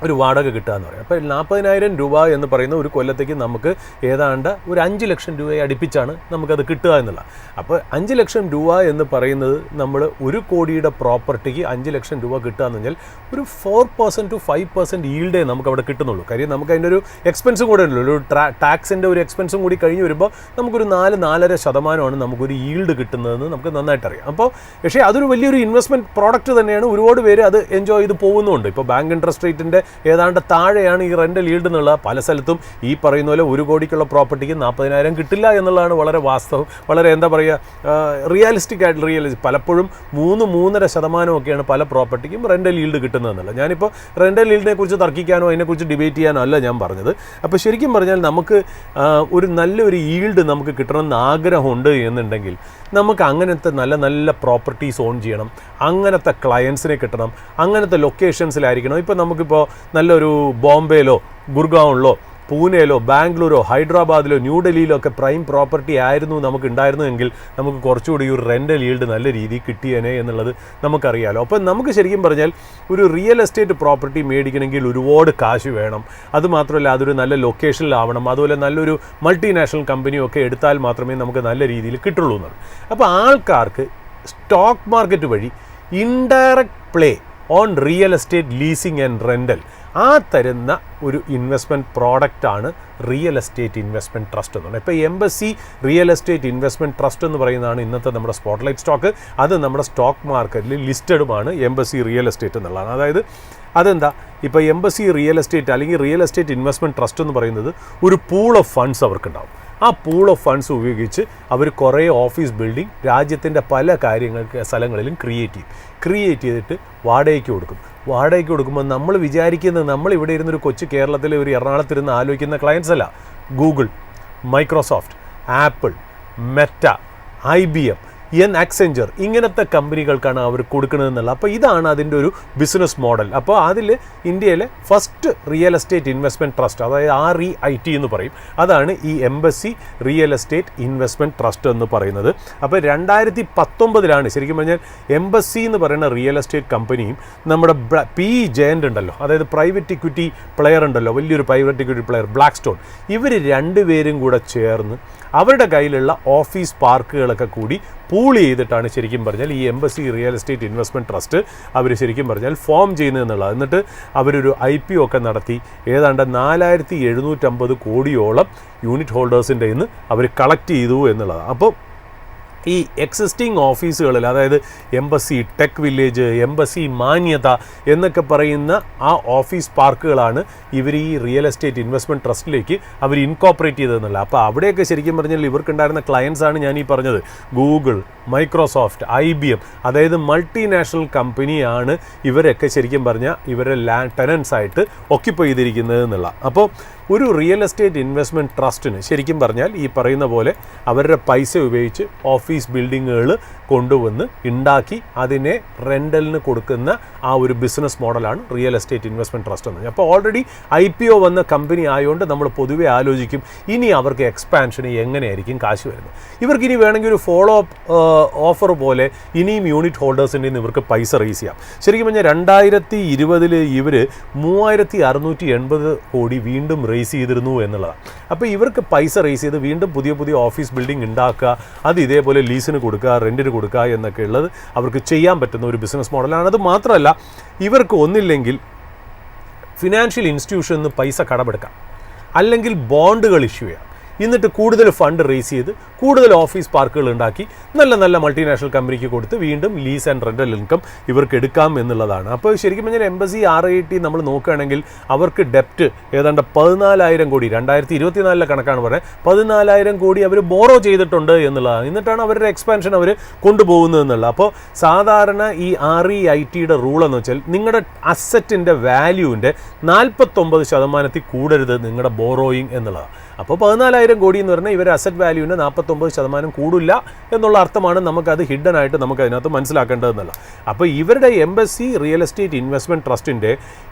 ഒരു വാടക കിട്ടുക എന്ന് പറയും. അപ്പോൾ 40,000 രൂപ എന്ന് പറയുന്ന ഒരു കൊല്ലത്തേക്ക് നമുക്ക് ഏതാണ്ട് ഒരു 5 ലക്ഷം രൂപയെ അടുപ്പിച്ചാണ് നമുക്കത് കിട്ടുക എന്നുള്ള. അപ്പോൾ 5 ലക്ഷം രൂപ എന്ന് പറയുന്നത് നമ്മൾ 1 കോടിയുടെ പ്രോപ്പർട്ടിക്ക് 5 ലക്ഷം രൂപ കിട്ടുക എന്ന് പറഞ്ഞാൽ ഒരു 4% to 5% ഈൽഡേ നമുക്ക് അവിടെ കിട്ടുന്നുള്ളൂ. കാര്യം നമുക്ക് അതിൻ്റെ ഒരു എക്സ്പെൻസും കൂടെ ഉള്ളൂ. ഒരു ടാക്സിൻ്റെ ഒരു എക്സ്പെൻസും കൂടി കഴിഞ്ഞ് വരുമ്പോൾ നമുക്കൊരു 4-4.5% നമുക്കൊരു ഈൽഡ് കിട്ടുന്നതെന്ന് നമുക്ക് നന്നായിട്ട് അറിയാം. അപ്പോൾ പക്ഷേ അതൊരു വലിയൊരു ഇൻവെസ്റ്റ്മെൻറ്റ് പ്രോഡക്റ്റ് തന്നെയാണ്. ഒരുപാട് പേര് അത് എൻജോയ് ചെയ്ത് പോകുന്നുണ്ട്. ഇപ്പോൾ ബാങ്ക് ഇൻട്രസ്റ്റ് റേറ്റിൻ്റെ ഏതാണ്ട് താഴെയാണ് ഈ റെൻ്റൽ ഈൽഡ് എന്നുള്ള. പല സ്ഥലത്തും ഈ പറയുന്ന പോലെ 1 കോടിക്കുള്ള പ്രോപ്പർട്ടിക്ക് 40,000 കിട്ടില്ല എന്നുള്ളതാണ് വളരെ വാസ്തവം. വളരെ എന്താ പറയുക റിയലിസ്റ്റിക് ആയിട്ട് പലപ്പോഴും 3-3.5% ഒക്കെയാണ് പല പ്രോപ്പർട്ടിക്കും റെൻ്റൽ ഈൽഡ് കിട്ടുന്നതെന്നുള്ളത്. ഞാനിപ്പോൾ റെൻ്റൽ ഈൽഡിനെ കുറിച്ച് തർക്കിക്കാനോ അതിനെക്കുറിച്ച് ഡിബേറ്റ് ചെയ്യാനോ അല്ല ഞാൻ പറഞ്ഞത്. അപ്പോൾ ശരിക്കും പറഞ്ഞാൽ നമുക്ക് ഒരു നല്ലൊരു ഈൽഡ് നമുക്ക് കിട്ടണമെന്ന് ആഗ്രഹമുണ്ട് എന്നുണ്ടെങ്കിൽ നമുക്ക് അങ്ങനത്തെ നല്ല നല്ല പ്രോപ്പർട്ടീസ് ഓൺ ചെയ്യണം, അങ്ങനത്തെ ക്ലയൻസിനെ കിട്ടണം, അങ്ങനത്തെ ലൊക്കേഷൻസിലായിരിക്കണം. ഇപ്പോൾ നമുക്കിപ്പോൾ നല്ലൊരു ബോംബെയിലോ ഗുർഗാവിലോ പൂനെയിലോ ബാംഗ്ലൂരോ ഹൈദരാബാദിലോ ന്യൂഡൽഹിയിലോ ഒക്കെ പ്രൈം പ്രോപ്പർട്ടി ആയിരുന്നു നമുക്ക് ഉണ്ടായിരുന്നുവെങ്കിൽ നമുക്ക് കുറച്ചുകൂടി ഒരു റെൻ്റൽ ഈൽഡ് നല്ല രീതിയിൽ കിട്ടിയേനെ എന്നുള്ളത് നമുക്കറിയാമല്ലോ. അപ്പം നമുക്ക് ശരിക്കും പറഞ്ഞാൽ ഒരു റിയൽ എസ്റ്റേറ്റ് പ്രോപ്പർട്ടി മേടിക്കണമെങ്കിൽ ഒരുപാട് കാശ് വേണം. അതുമാത്രമല്ല അതൊരു നല്ല ലൊക്കേഷനിലാവണം. അതുപോലെ നല്ലൊരു മൾട്ടിനാഷണൽ കമ്പനിയൊക്കെ എടുത്താൽ മാത്രമേ നമുക്ക് നല്ല രീതിയിൽ കിട്ടുള്ളൂ എന്നാണ്. അപ്പോൾ ആൾക്കാർക്ക് സ്റ്റോക്ക് മാർക്കറ്റ് വഴി indirect play on real estate leasing and rental ആ തരുന്ന ഒരു ഇൻവെസ്റ്റ്മെൻറ്റ് പ്രോഡക്റ്റാണ് റിയൽ എസ്റ്റേറ്റ് ഇൻവെസ്റ്റ്മെൻറ്റ് ട്രസ്റ്റ് എന്ന് പറയുന്നത്. ഇപ്പോൾ embassy real estate investment trust എന്ന് പറയുന്നതാണ് ഇന്നത്തെ നമ്മുടെ സ്പോട്ട്ലൈറ്റ് സ്റ്റോക്ക്. അത് നമ്മുടെ സ്റ്റോക്ക് മാർക്കറ്റിൽ ലിസ്റ്റഡുമാണ് എംബസി റിയൽ എസ്റ്റേറ്റ് എന്നുള്ളതാണ്. അതായത് അതെന്താ, ഇപ്പോൾ എംബസി റിയൽ എസ്റ്റേറ്റ് അല്ലെങ്കിൽ റിയൽ എസ്റ്റേറ്റ് ഇൻവെസ്റ്റ്മെൻറ്റ് ട്രസ്റ്റ് എന്ന് പറയുന്നത് ഒരു പൂൾ ഓഫ് ഫണ്ട്സ് അവർക്കുണ്ടാവും. ആ പൂൾ ഓഫ് ഫണ്ട്സ് ഉപയോഗിച്ച് അവർ കുറേ ഓഫീസ് ബിൽഡിംഗ് രാജ്യത്തിൻ്റെ പല സ്ഥലങ്ങളിലും ക്രിയേറ്റ് ചെയ്തിട്ട് വാടകയ്ക്ക് കൊടുക്കുമ്പോൾ നമ്മൾ വിചാരിക്കുന്നത് നമ്മളിവിടെ ഇരുന്നൊരു കൊച്ചു കേരളത്തിലെ ഒരു എറണാകുളത്തിരുന്ന് ആലോചിക്കുന്ന ക്ലയൻസ് അല്ല. Google, Microsoft, apple, Meta, IBM, അക്സെഞ്ചർ ഇങ്ങനത്തെ കമ്പനികൾക്കാണ് അവർ കൊടുക്കുന്നതെന്നുള്ള. അപ്പോൾ ഇതാണ് അതിൻ്റെ ഒരു ബിസിനസ് മോഡൽ. അപ്പോൾ അതിൽ ഇന്ത്യയിലെ first real estate investment trust, അതായത് REIT എന്ന് പറയും, അതാണ് ഈ Embassy real estate investment trust എന്ന് പറയുന്നത്. അപ്പോൾ 2019 ശരിക്കും പറഞ്ഞാൽ എംബസി എന്ന് പറയുന്ന റിയൽ എസ്റ്റേറ്റ് കമ്പനിയും നമ്മുടെ PE ജയൻ്റ് ഉണ്ടല്ലോ, അതായത് പ്രൈവറ്റ് ഇക്വിറ്റി പ്ലെയർ ഉണ്ടല്ലോ, വലിയൊരു പ്രൈവറ്റ് ഇക്വിറ്റി പ്ലെയർ ബ്ലാക്ക്സ്റ്റോൺ, ഇവർ രണ്ടുപേരും കൂടെ ചേർന്ന് അവരുടെ കയ്യിലുള്ള ഓഫീസ് പാർക്കുകളൊക്കെ കൂടി പൂൾ ചെയ്തിട്ടാണ് ശരിക്കും പറഞ്ഞാൽ ഈ Embassy real estate investment trust അവർ ശരിക്കും പറഞ്ഞാൽ ഫോം ചെയ്യുന്നതെന്നുള്ളത്. എന്നിട്ട് അവരൊരു IPO ഒക്കെ നടത്തി ഏതാണ്ട് 4750 കോടിയോളം യൂണിറ്റ് ഹോൾഡേഴ്സിൻ്റെ ഇന്ന് അവർ കളക്ട് ചെയ്തു എന്നുള്ളതാണ്. അപ്പോൾ ഈ എക്സിസ്റ്റിംഗ് ഓഫീസുകളിൽ, അതായത് എംബസി ടെക് വില്ലേജ്, എംബസി മാന്യത എന്നൊക്കെ പറയുന്ന ആ ഓഫീസ് പാർക്കുകളാണ് ഇവർ ഈ റിയൽ എസ്റ്റേറ്റ് ഇൻവെസ്റ്റ്മെൻറ്റ് ട്രസ്റ്റിലേക്ക് അവർ ഇൻകോപ്പറേറ്റ് ചെയ്തതെന്നല്ല. അപ്പോൾ അവിടെയൊക്കെ ശരിക്കും പറഞ്ഞാൽ ഇവർക്കുണ്ടായിരുന്ന ക്ലയൻസാണ് ഞാൻ ഈ പറഞ്ഞത്. ഗൂഗിൾ, മൈക്രോസോഫ്റ്റ്, IBM, അതായത് മൾട്ടിനാഷണൽ കമ്പനിയാണ് ഇവരൊക്കെ ശരിക്കും പറഞ്ഞാൽ ഇവരുടെ ടെനൻസ് ആയിട്ട് ഒക്യുപ്പൈ ചെയ്തിരിക്കുന്നത് എന്നുള്ള. അപ്പോൾ ഒരു റിയൽ എസ്റ്റേറ്റ് ഇൻവെസ്റ്റ്മെൻറ്റ് ട്രസ്റ്റിന് ശരിക്കും പറഞ്ഞാൽ ഈ പറയുന്ന പോലെ അവരുടെ പൈസ ഉപയോഗിച്ച് ഓഫീസ് ബിൽഡിങ്ങുകൾ കൊണ്ടുവന്ന് ഉണ്ടാക്കി അതിനെ റെൻ്റലിന് കൊടുക്കുന്ന ആ ഒരു ബിസിനസ് മോഡലാണ് റിയൽ എസ്റ്റേറ്റ് ഇൻവെസ്റ്റ്മെൻറ്റ് ട്രസ്റ്റ് എന്ന്. അപ്പോൾ ഓൾറെഡി IPO വന്ന കമ്പനി ആയതുകൊണ്ട് നമ്മൾ പൊതുവെ ആലോചിക്കും ഇനി അവർക്ക് എക്സ്പാൻഷന് എങ്ങനെയായിരിക്കും കാശ് വരുന്നത്. ഇവർക്ക് ഇനി വേണമെങ്കിൽ ഒരു ഫോളോ അപ്പ് ഓഫർ പോലെ ഇനിയും യൂണിറ്റ് ഹോൾഡേഴ്സിൻ്റെ നിന്ന് ഇവർക്ക് പൈസ റേസ് ചെയ്യാം. ശരിക്കും പറഞ്ഞാൽ 2020 ഇവർ 3680 കോടി വീണ്ടും റേസ് ചെയ്തിരുന്നു എന്നുള്ളതാണ്. അപ്പോൾ ഇവർക്ക് പൈസ റേസ് ചെയ്ത് വീണ്ടും പുതിയ ഓഫീസ് ബിൽഡിംഗ് ഉണ്ടാക്കുക, അത് ഇതേപോലെ ലീസിന് കൊടുക്കുക, റെൻറ്റിന് കൊടുക്കുക എന്നൊക്കെ ഉള്ളത് അവർക്ക് ചെയ്യാൻ പറ്റുന്ന ഒരു ബിസിനസ് മോഡലാണ്. അത് മാത്രമല്ല ഇവർക്ക് ഒന്നില്ലെങ്കിൽ ഫിനാൻഷ്യൽ ഇൻസ്റ്റിറ്റ്യൂഷനിൽ നിന്ന് പൈസ കടമെടുക്കാം, അല്ലെങ്കിൽ ബോണ്ടുകൾ ഇഷ്യൂ ചെയ്യാം, എന്നിട്ട് കൂടുതൽ ഫണ്ട് റേസ് ചെയ്ത് കൂടുതൽ ഓഫീസ് പാർക്കുകൾ ഉണ്ടാക്കി നല്ല മൾട്ടിനാഷണൽ കമ്പനിക്ക് കൊടുത്ത് വീണ്ടും ലീസ് ആൻഡ് റെൻ്റൽ ഇൻകം ഇവർക്ക് എടുക്കാം എന്നുള്ളതാണ്. അപ്പോൾ ശരിക്കും പറഞ്ഞാൽ എംബസി REIT നമ്മൾ നോക്കുകയാണെങ്കിൽ അവർക്ക് ഡെപ്റ്റ് ഏതാണ്ട് 14,000 കോടി 2024 കണക്കാണ് പറയുന്നത്, 14,000 കോടി അവർ ബോറോ ചെയ്തിട്ടുണ്ട് എന്നുള്ളതാണ്. എന്നിട്ടാണ് അവരുടെ എക്സ്പാൻഷൻ അവർ കൊണ്ടുപോകുന്നത് എന്നുള്ളത്. അപ്പോൾ സാധാരണ ഈ REITയുടെ റൂൾ എന്ന് വെച്ചാൽ നിങ്ങളുടെ അസറ്റിൻ്റെ വാല്യൂവിൻ്റെ 49% കൂടരുത് നിങ്ങളുടെ ബോറോയിങ് എന്നുള്ളതാണ്. അപ്പോൾ 14,000 കോടി എന്ന് പറഞ്ഞാൽ ഇവർ അസറ്റ് വാല്യൂവിൻ്റെ 49% കൂടില്ല എന്നുള്ള അർത്ഥമാണ് നമുക്കത് ഹിഡൻ ആയിട്ട് നമുക്ക് അതിനകത്ത് മനസ്സിലാക്കേണ്ടതെന്നല്ല. അപ്പോൾ ഇവരുടെ എംബസി റിയൽ എസ്റ്റേറ്റ് ഇൻവെസ്റ്റ്മെൻറ്റ് ട്രസ്റ്റിൻ്റെ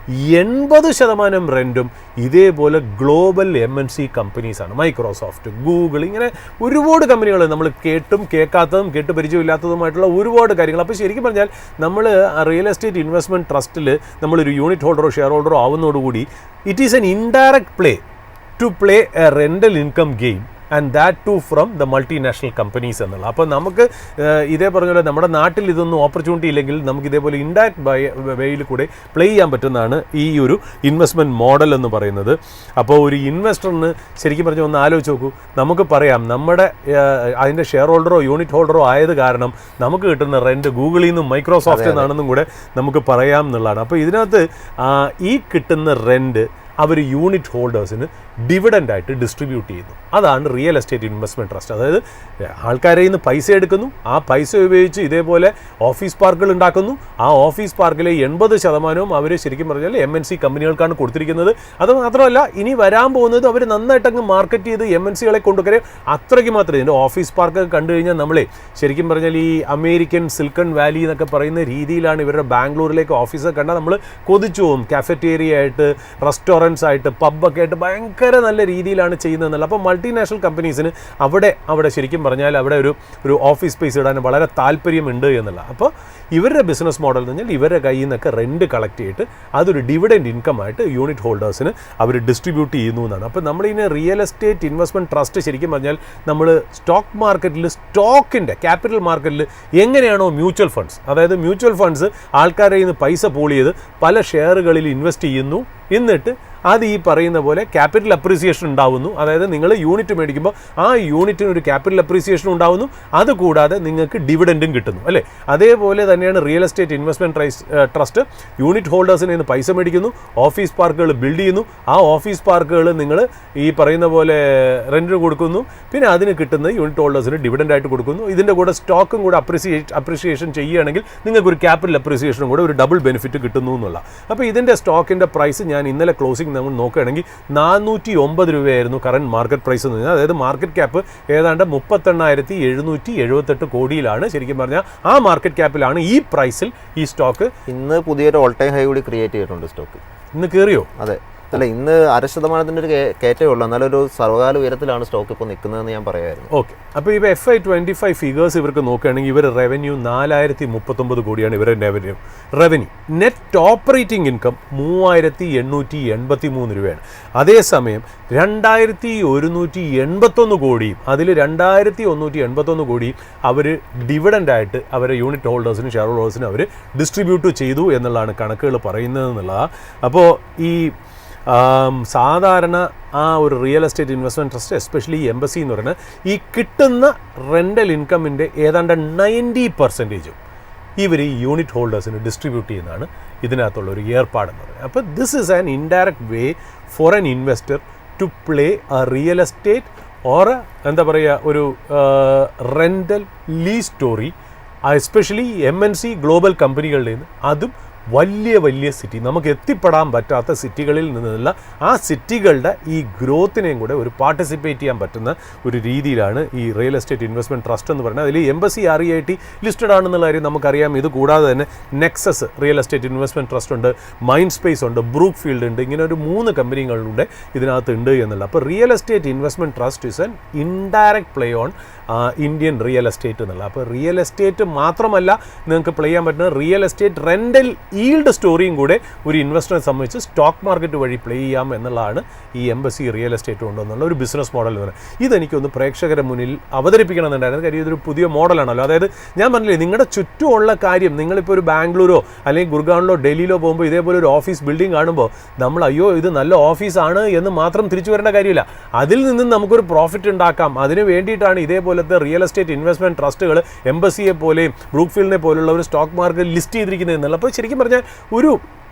80% റെൻറ്റും ഇതേപോലെ ഗ്ലോബൽ MNC കമ്പനീസാണ്. മൈക്രോസോഫ്റ്റ്, ഗൂഗിൾ, ഇങ്ങനെ ഒരുപാട് കമ്പനികൾ നമ്മൾ കേട്ടും കേൾക്കാത്തതും കേട്ട് പരിചയമില്ലാത്തതുമായിട്ടുള്ള ഒരുപാട് കാര്യങ്ങൾ. അപ്പോൾ ശരിക്കും പറഞ്ഞാൽ നമ്മൾ റിയൽ എസ്റ്റേറ്റ് ഇൻവെസ്റ്റ്മെൻറ്റ് ട്രസ്റ്റിൽ നമ്മളൊരു യൂണിറ്റ് ഹോൾഡറോ ഷെയർ ഹോൾഡറോ ആവുന്നതോടുകൂടി it is an indirect play to play a rental income game and that too from the multinational companies എന്നുള്ള. അപ്പോൾ നമുക്ക് ഇതേ പറഞ്ഞ പോലെ നമ്മുടെ നാട്ടിൽ ഇതൊന്നും ഓപ്പർച്യൂണിറ്റി ഇല്ലെങ്കിൽ നമുക്ക് ഇതേപോലെ ഇൻഡയറക്റ്റ് വേയിൽ കൂടെ പ്ലേ ചെയ്യാൻ പറ്റുന്നതാണ് ഈ ഒരു ഇൻവെസ്റ്റ്മെൻറ്റ് മോഡൽ എന്ന് പറയുന്നത്. അപ്പോൾ ഒരു ഇൻവെസ്റ്ററിന് ശരിക്കും പറഞ്ഞാൽ ഒന്ന് ആലോചിച്ച് നോക്കൂ, നമുക്ക് പറയാം നമ്മുടെ അതിൻ്റെ ഷെയർ ഹോൾഡറോ യൂണിറ്റ് ഹോൾഡറോ ആയത് കാരണം നമുക്ക് കിട്ടുന്ന റെൻറ്റ് ഗൂഗിളിൽ നിന്നും മൈക്രോസോഫ്റ്റിൽ നിന്നാണെന്നും കൂടെ നമുക്ക് പറയാം എന്നുള്ളതാണ്. അപ്പോൾ ഇതിനകത്ത് ഈ കിട്ടുന്ന റെൻറ്റ് അവർ യൂണിറ്റ് ഹോൾഡേഴ്സിന് ഡിവിഡൻ്റായിട്ട് ഡിസ്ട്രിബ്യൂട്ട് ചെയ്യുന്നു. അതാണ് റിയൽ എസ്റ്റേറ്റ് ഇൻവെസ്റ്റ്മെൻറ്റ് ട്രസ്റ്റ്. അതായത് ആൾക്കാരെ നിന്ന് പൈസ എടുക്കുന്നു, ആ പൈസ ഉപയോഗിച്ച് ഇതേപോലെ ഓഫീസ് പാർക്കുകൾ ഉണ്ടാക്കുന്നു. ആ ഓഫീസ് പാർക്കിലെ 80% അവർ ശരിക്കും പറഞ്ഞാൽ MNC കമ്പനികൾക്കാണ് കൊടുത്തിരിക്കുന്നത്. അത് മാത്രമല്ല ഇനി വരാൻ പോകുന്നത് അവർ നന്നായിട്ടങ്ങ് മാർക്കറ്റ് ചെയ്ത് MNCകളെ കൊണ്ടുവരെ അത്രയ്ക്ക് മാത്രമേ. ഇതിൻ്റെ ഓഫീസ് പാർക്ക് കണ്ടു കഴിഞ്ഞാൽ നമ്മളെ ശരിക്കും പറഞ്ഞാൽ ഈ അമേരിക്കൻ സിലിക്കൺ വാലി എന്നൊക്കെ പറയുന്ന രീതിയിലാണ് ഇവരുടെ ബാംഗ്ലൂരിലേക്ക് ഓഫീസൊക്കെ കണ്ടാൽ നമ്മൾ കൊതിച്ചു പോകും. കാഫറ്റേറിയ ആയിട്ട്, റെസ്റ്റോറൻറ്റ് റെസ്റ്റോറൻറ്റ്സ് ആയിട്ട് പബ്ബൊക്കെ ആയിട്ട് ഭയങ്കര നല്ല രീതിയിലാണ് ചെയ്യുന്നതെന്നുള്ളത്. അപ്പോൾ മൾട്ടിനാഷണൽ കമ്പനീസിന് അവിടെ ശരിക്കും പറഞ്ഞാൽ അവിടെ ഒരു ഓഫീസ് സ്പേസ് ഇടാൻ വളരെ താല്പര്യമുണ്ട് എന്നുള്ള. അപ്പോൾ ഇവരുടെ ബിസിനസ് മോഡൽ എന്ന് പറഞ്ഞാൽ ഇവരുടെ കയ്യിൽ നിന്നൊക്കെ റെൻറ്റ് കളക്ട് ചെയ്തിട്ട് അതൊരു ഡിവിഡൻഡ് ഇൻകം ആയിട്ട് യൂണിറ്റ് ഹോൾഡേഴ്സിന് അവർ ഡിസ്ട്രിബ്യൂട്ട് ചെയ്യുന്നു എന്നാണ്. അപ്പോൾ നമ്മളിതിന് റിയൽ എസ്റ്റേറ്റ് ഇൻവെസ്റ്റ്മെൻറ്റ് ട്രസ്റ്റ് ശരിക്കും പറഞ്ഞാൽ നമ്മൾ സ്റ്റോക്ക് മാർക്കറ്റിൽ സ്റ്റോക്കിൻ്റെ ക്യാപിറ്റൽ മാർക്കറ്റിൽ എങ്ങനെയാണോ മ്യൂച്വൽ ഫണ്ട്സ്, അതായത് മ്യൂച്വൽ ഫണ്ട്സ് ആൾക്കാരുടെ നിന്ന് പൈസ പൂൾ ചെയ്ത് പല ഷെയറുകളിൽ ഇൻവെസ്റ്റ് ചെയ്യുന്നു, എന്നിട്ട് അത് ഈ പറയുന്ന പോലെ ക്യാപിറ്റൽ അപ്രീസിയേഷൻ ഉണ്ടാവുന്നു. അതായത് നിങ്ങൾ യൂണിറ്റ് മേടിക്കുമ്പോൾ ആ യൂണിറ്റിന് ഒരു ക്യാപിറ്റൽ അപ്രീസിയേഷൻ ഉണ്ടാവുന്നു, അതുകൂടാതെ നിങ്ങൾക്ക് ഡിവിഡൻഡും കിട്ടുന്നു അല്ലേ. അതേപോലെ തന്നെയാണ് real estate investment trust unit ഹോൾഡേഴ്സിന് നിന്ന് പൈസ മേടിക്കുന്നു, ഓഫീസ് പാർക്കുകൾ ബിൽഡ് ചെയ്യുന്നു, ആ ഓഫീസ് പാർക്കുകൾ നിങ്ങൾ ഈ പറയുന്ന പോലെ റെൻറ്റിന് കൊടുക്കുന്നു, പിന്നെ അതിന് കിട്ടുന്നത് യൂണിറ്റ് ഹോൾഡേഴ്സിന് ഡിവിഡൻഡായിട്ട് കൊടുക്കുന്നു. ഇതിൻ്റെ കൂടെ സ്റ്റോക്കും കൂടെ അപ്രീസിയേഷൻ ചെയ്യുകയാണെങ്കിൽ നിങ്ങൾക്ക് ഒരു ക്യാപിറ്റൽ അപ്രീസിയേഷനും കൂടെ ഒരു ഡബിൾ ബെനിഫിറ്റ് കിട്ടുന്നു എന്നുള്ള. അപ്പോൾ ഇതിൻ്റെ സ്റ്റോക്കിൻ്റെ പ്രൈസ് ഞാൻ ഇന്നലെ ക്ലോസിംഗ് നമ്മൾ നോക്കുകയാണെങ്കിൽ 409 രൂപയായിരുന്നു കറണ്ട് മാർക്കറ്റ് പ്രൈസ് എന്ന് പറഞ്ഞാൽ. അതായത് മാർക്കറ്റ് ക്യാപ്പ് ഏതാണ്ട് 38,778 കോടിയിലാണ്. ശരിക്കും പറഞ്ഞാൽ ആ മാർക്കറ്റ് ക്യാപ്പിലാണ് ഈ പ്രൈസിൽ ഈ സ്റ്റോക്ക് ഇന്ന് പുതിയൊരു ഓൾ ടൈം ഹൈ കൂടി ക്രിയേറ്റ് ചെയ്തിട്ടുണ്ട് സ്റ്റോക്ക്. ഇന്ന് കയറിയോ? അതെ, അല്ല ഇന്ന് 0.5% ഒരു കയറ്റേ ഉള്ളൂ, എന്നാലും ഒരു സർവകാല ഉയരത്തിലാണ് സ്റ്റോക്ക് ഇപ്പോൾ നിൽക്കുന്നതെന്ന് ഞാൻ പറയായിരുന്നു. ഓക്കെ, അപ്പോൾ ഇപ്പോൾ FY25 ഫിഗേഴ്സ് ഇവർക്ക് നോക്കുകയാണെങ്കിൽ ഇവർ റവന്യൂ 4039 കോടിയാണ് ഇവരുടെ റവന്യൂ. നെറ്റ് ഓപ്പറേറ്റിംഗ് ഇൻകം 3883 രൂപയാണ്. അതേസമയം 2181 കോടിയും അതിൽ 2181 കോടിയും അവർ ഡിവിഡൻ്റായിട്ട് അവരെ യൂണിറ്റ് ഹോൾഡേഴ്സിനും ഷെയർ ഹോൾഡേഴ്സിനും അവർ ഡിസ്ട്രിബ്യൂട്ട് ചെയ്തു എന്നുള്ളതാണ് കണക്കുകൾ പറയുന്നത് എന്നുള്ളതാണ്. അപ്പോൾ ഈ സാധാരണ ആ ഒരു real estate investment trust especially embassy എന്ന് പറയുന്നത് ഈ കിട്ടുന്ന റെൻ്റൽ ഇൻകമിൻ്റെ ഏതാണ്ട് 90% ഇവർ ഈ യൂണിറ്റ് ഹോൾഡേഴ്സിന് ഡിസ്ട്രിബ്യൂട്ട് ചെയ്യുന്നതാണ് ഇതിനകത്തുള്ള ഒരു ഏർപ്പാടെന്ന് പറയുന്നത്. അപ്പോൾ this is an indirect way for an investor to play a real estate or എന്താ പറയുക ഒരു rental lease story, especially MNC global കമ്പനികളുടെ നിന്ന്, അതും വലിയ സിറ്റി, നമുക്ക് എത്തിപ്പെടാൻ പറ്റാത്ത സിറ്റികളിൽ നിന്നുള്ള ആ സിറ്റികളുടെ ഈ ഗ്രോത്തിനെയും കൂടെ ഒരു പാർട്ടിസിപ്പേറ്റ് ചെയ്യാൻ പറ്റുന്ന ഒരു രീതിയിലാണ് ഈ റിയൽ എസ്റ്റേറ്റ് ഇൻവെസ്റ്റ്മെൻറ്റ് ട്രസ്റ്റ് എന്ന് പറയുന്നത്. അതിൽ എംബസി REIT ലിസ്റ്റഡ് ആണെന്നുള്ള കാര്യം നമുക്കറിയാം. ഇത് കൂടാതെ തന്നെ Nexus real estate investment trust ഉണ്ട്, മൈൻഡ് സ്പേസ് ഉണ്ട്, ബ്രൂക്ക് ഫീൽഡ് ഉണ്ട്, ഇങ്ങനെ ഒരു 3 കമ്പനികളുടെ ഇതിനകത്ത് ഉണ്ട് എന്നുള്ള. അപ്പോൾ real estate investment trust is an indirect play on Indian real estate എന്നുള്ള. അപ്പോൾ റിയൽ എസ്റ്റേറ്റ് മാത്രമല്ല നിങ്ങൾക്ക് പ്ലേ ചെയ്യാൻ പറ്റുന്ന റിയൽ എസ്റ്റേറ്റ് റെൻ്റൽ ഈൽഡ് സ്റ്റോറിയും കൂടെ ഒരു ഇൻവെസ്റ്ററെ സംബന്ധിച്ച് സ്റ്റോക്ക് മാർക്കറ്റ് വഴി പ്ലേ ചെയ്യാം എന്നുള്ളതാണ് ഈ എംബസി റിയൽ എസ്റ്റേറ്റ് കൊണ്ടുവന്നുള്ള ഒരു ബിസിനസ് മോഡൽ എന്ന് പറയുന്നത്. ഇതെനിക്കൊന്ന് പ്രേക്ഷകരുടെ മുന്നിൽ അവതരിപ്പിക്കണമെന്നുണ്ടായിരുന്നു. കാര്യം ഇതൊരു പുതിയ മോഡലാണല്ലോ. അതായത് ഞാൻ പറഞ്ഞില്ലേ, നിങ്ങളുടെ ചുറ്റുമുള്ള കാര്യം, നിങ്ങളിപ്പോൾ ഒരു ബാംഗ്ലൂരോ അല്ലെങ്കിൽ ഗുർഗാണിലോ ഡൽഹിയിലോ പോകുമ്പോൾ ഇതേപോലെ ഒരു ഓഫീസ് ബിൽഡിംഗ് കാണുമ്പോൾ നമ്മൾ അയ്യോ ഇത് നല്ല ഓഫീസാണ് എന്ന് മാത്രം തിരിച്ചു വരേണ്ട കാര്യമില്ല. അതിൽ നിന്നും നമുക്കൊരു പ്രോഫിറ്റ് ഉണ്ടാക്കാം. അതിന് വേണ്ടിയിട്ടാണ് ഇതേപോലത്തെ റിയൽ എസ്റ്റേറ്റ് ഇൻവെസ്റ്റ്മെൻറ്റ് ട്രസ്റ്റുകൾ എംബസിയെ പോലെയും ബ്രൂക്ക് ഫീൽഡിനെ പോലുള്ള ഒരു സ്റ്റോക്ക് മാർക്കറ്റ് ലിസ്റ്റ് ചെയ്തിരിക്കുന്നത് എന്നുള്ള. അപ്പോൾ ശരിക്കും പറഞ്ഞാൽ ഒരു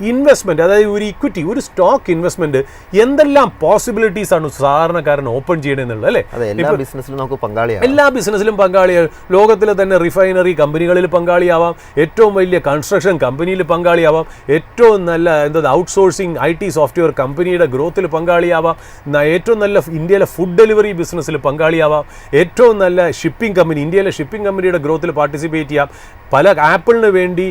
ഇൻവെസ്റ്റ്മെൻറ്റ്, അതായത് ഒരു ഇക്വിറ്റി, ഒരു സ്റ്റോക്ക് ഇൻവെസ്റ്റ്മെൻറ്റ് എന്തെല്ലാം പോസിബിലിറ്റീസ് ആണ് സാധാരണക്കാരൻ ഓപ്പൺ ചെയ്യണമെന്നുള്ളത് അല്ലേ. എല്ലാ ബിസിനസ്സിലും നമുക്ക് പങ്കാളിയാവാം. എല്ലാ ബിസിനസ്സിലും പങ്കാളിയാവും. ലോകത്തിലെ തന്നെ റിഫൈനറി കമ്പനികളിൽ പങ്കാളിയാവാം, ഏറ്റവും വലിയ കൺസ്ട്രക്ഷൻ കമ്പനിയിൽ പങ്കാളിയാവാം, ഏറ്റവും നല്ല ഔട്ട്സോഴ്സിങ് IT സോഫ്റ്റ്വെയർ കമ്പനിയുടെ ഗ്രോത്തിൽ പങ്കാളിയാവാം, ഏറ്റവും നല്ല ഇന്ത്യയിലെ ഫുഡ് ഡെലിവറി ബിസിനസ്സിൽ പങ്കാളിയാവാം, ഏറ്റവും നല്ല ഷിപ്പിംഗ് കമ്പനി, ഇന്ത്യയിലെ ഷിപ്പിംഗ് കമ്പനിയുടെ ഗ്രോത്തിൽ പാർട്ടിസിപ്പേറ്റ് ചെയ്യാം, പല ആപ്പിളിന് വേണ്ടി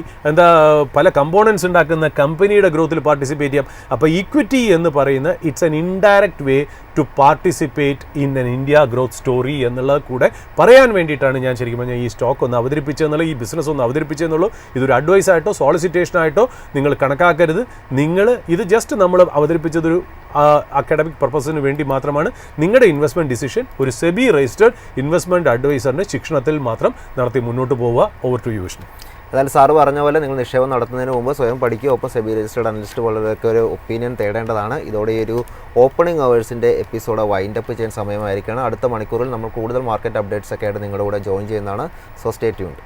പല കമ്പോണൻസ് ഉണ്ടാക്കുന്ന കമ്പനിയുടെ ഗ്രോത്തിൽ പാർട്ടിസിപ്പേറ്റ് ചെയ്യാം. അപ്പോൾ ഇക്വിറ്റി എന്ന് പറയുന്ന it's an indirect way to participate in an India growth story എന്നുള്ളത് കൂടെ പറയാൻ വേണ്ടിയിട്ടാണ് ഞാൻ ശരിക്കും പറഞ്ഞാൽ ഈ സ്റ്റോക്ക് ഒന്ന് അവതരിപ്പിച്ചതെന്നുള്ളത്, ഈ ബിസിനസ് ഒന്ന് അവതരിപ്പിച്ചതെന്നുള്ളൂ. ഇതൊരു അഡ്വൈസ് ആയിട്ടോ സോളിസിറ്റേഷനായിട്ടോ നിങ്ങൾ കണക്കാക്കരുത്. നിങ്ങൾ ഇത് ജസ്റ്റ് നമ്മൾ അവതരിപ്പിച്ചതൊരു അക്കാഡമിക് പർപ്പസിന് വേണ്ടി മാത്രമാണ്. നിങ്ങളുടെ ഇൻവെസ്റ്റ്മെൻറ്റ് ഡിസിഷൻ ഒരു സെബി രജിസ്റ്റേർഡ് ഇൻവെസ്റ്റ്മെൻറ്റ് അഡ്വൈസറിൻ്റെ ശിക്ഷണത്തിൽ മാത്രം നടത്തി മുന്നോട്ട് പോവുക. Over to you Vishnu. അതായത് സാറ് പറഞ്ഞ പോലെ നിങ്ങൾ നിക്ഷേപം നടത്തുന്നതിന് മുമ്പ് സ്വയം പഠിക്കുക, ഒപ്പം സെബി രജിസ്റ്റേർഡ് അനലിസ്റ്റ് പോലുള്ളവരൊക്കെ ഒരു ഒപ്പീനിയൻ തേടേണ്ടതാണ്. ഇതോടെ ഈ ഒരു ഓപ്പണിംഗ് അവേഴ്സിൻ്റെ എപ്പിസോഡ് വൈൻഡപ്പ് ചെയ്യാൻ സമയമായിരിക്കണം. അടുത്ത മണിക്കൂറിൽ നമ്മൾ കൂടുതൽ മാർക്കറ്റ് അപ്ഡേറ്റ്സ് ഒക്കെ ആയിട്ട് നിങ്ങളുടെ കൂടെ ജോയിൻ ചെയ്യുന്നതാണ്. So stay tuned.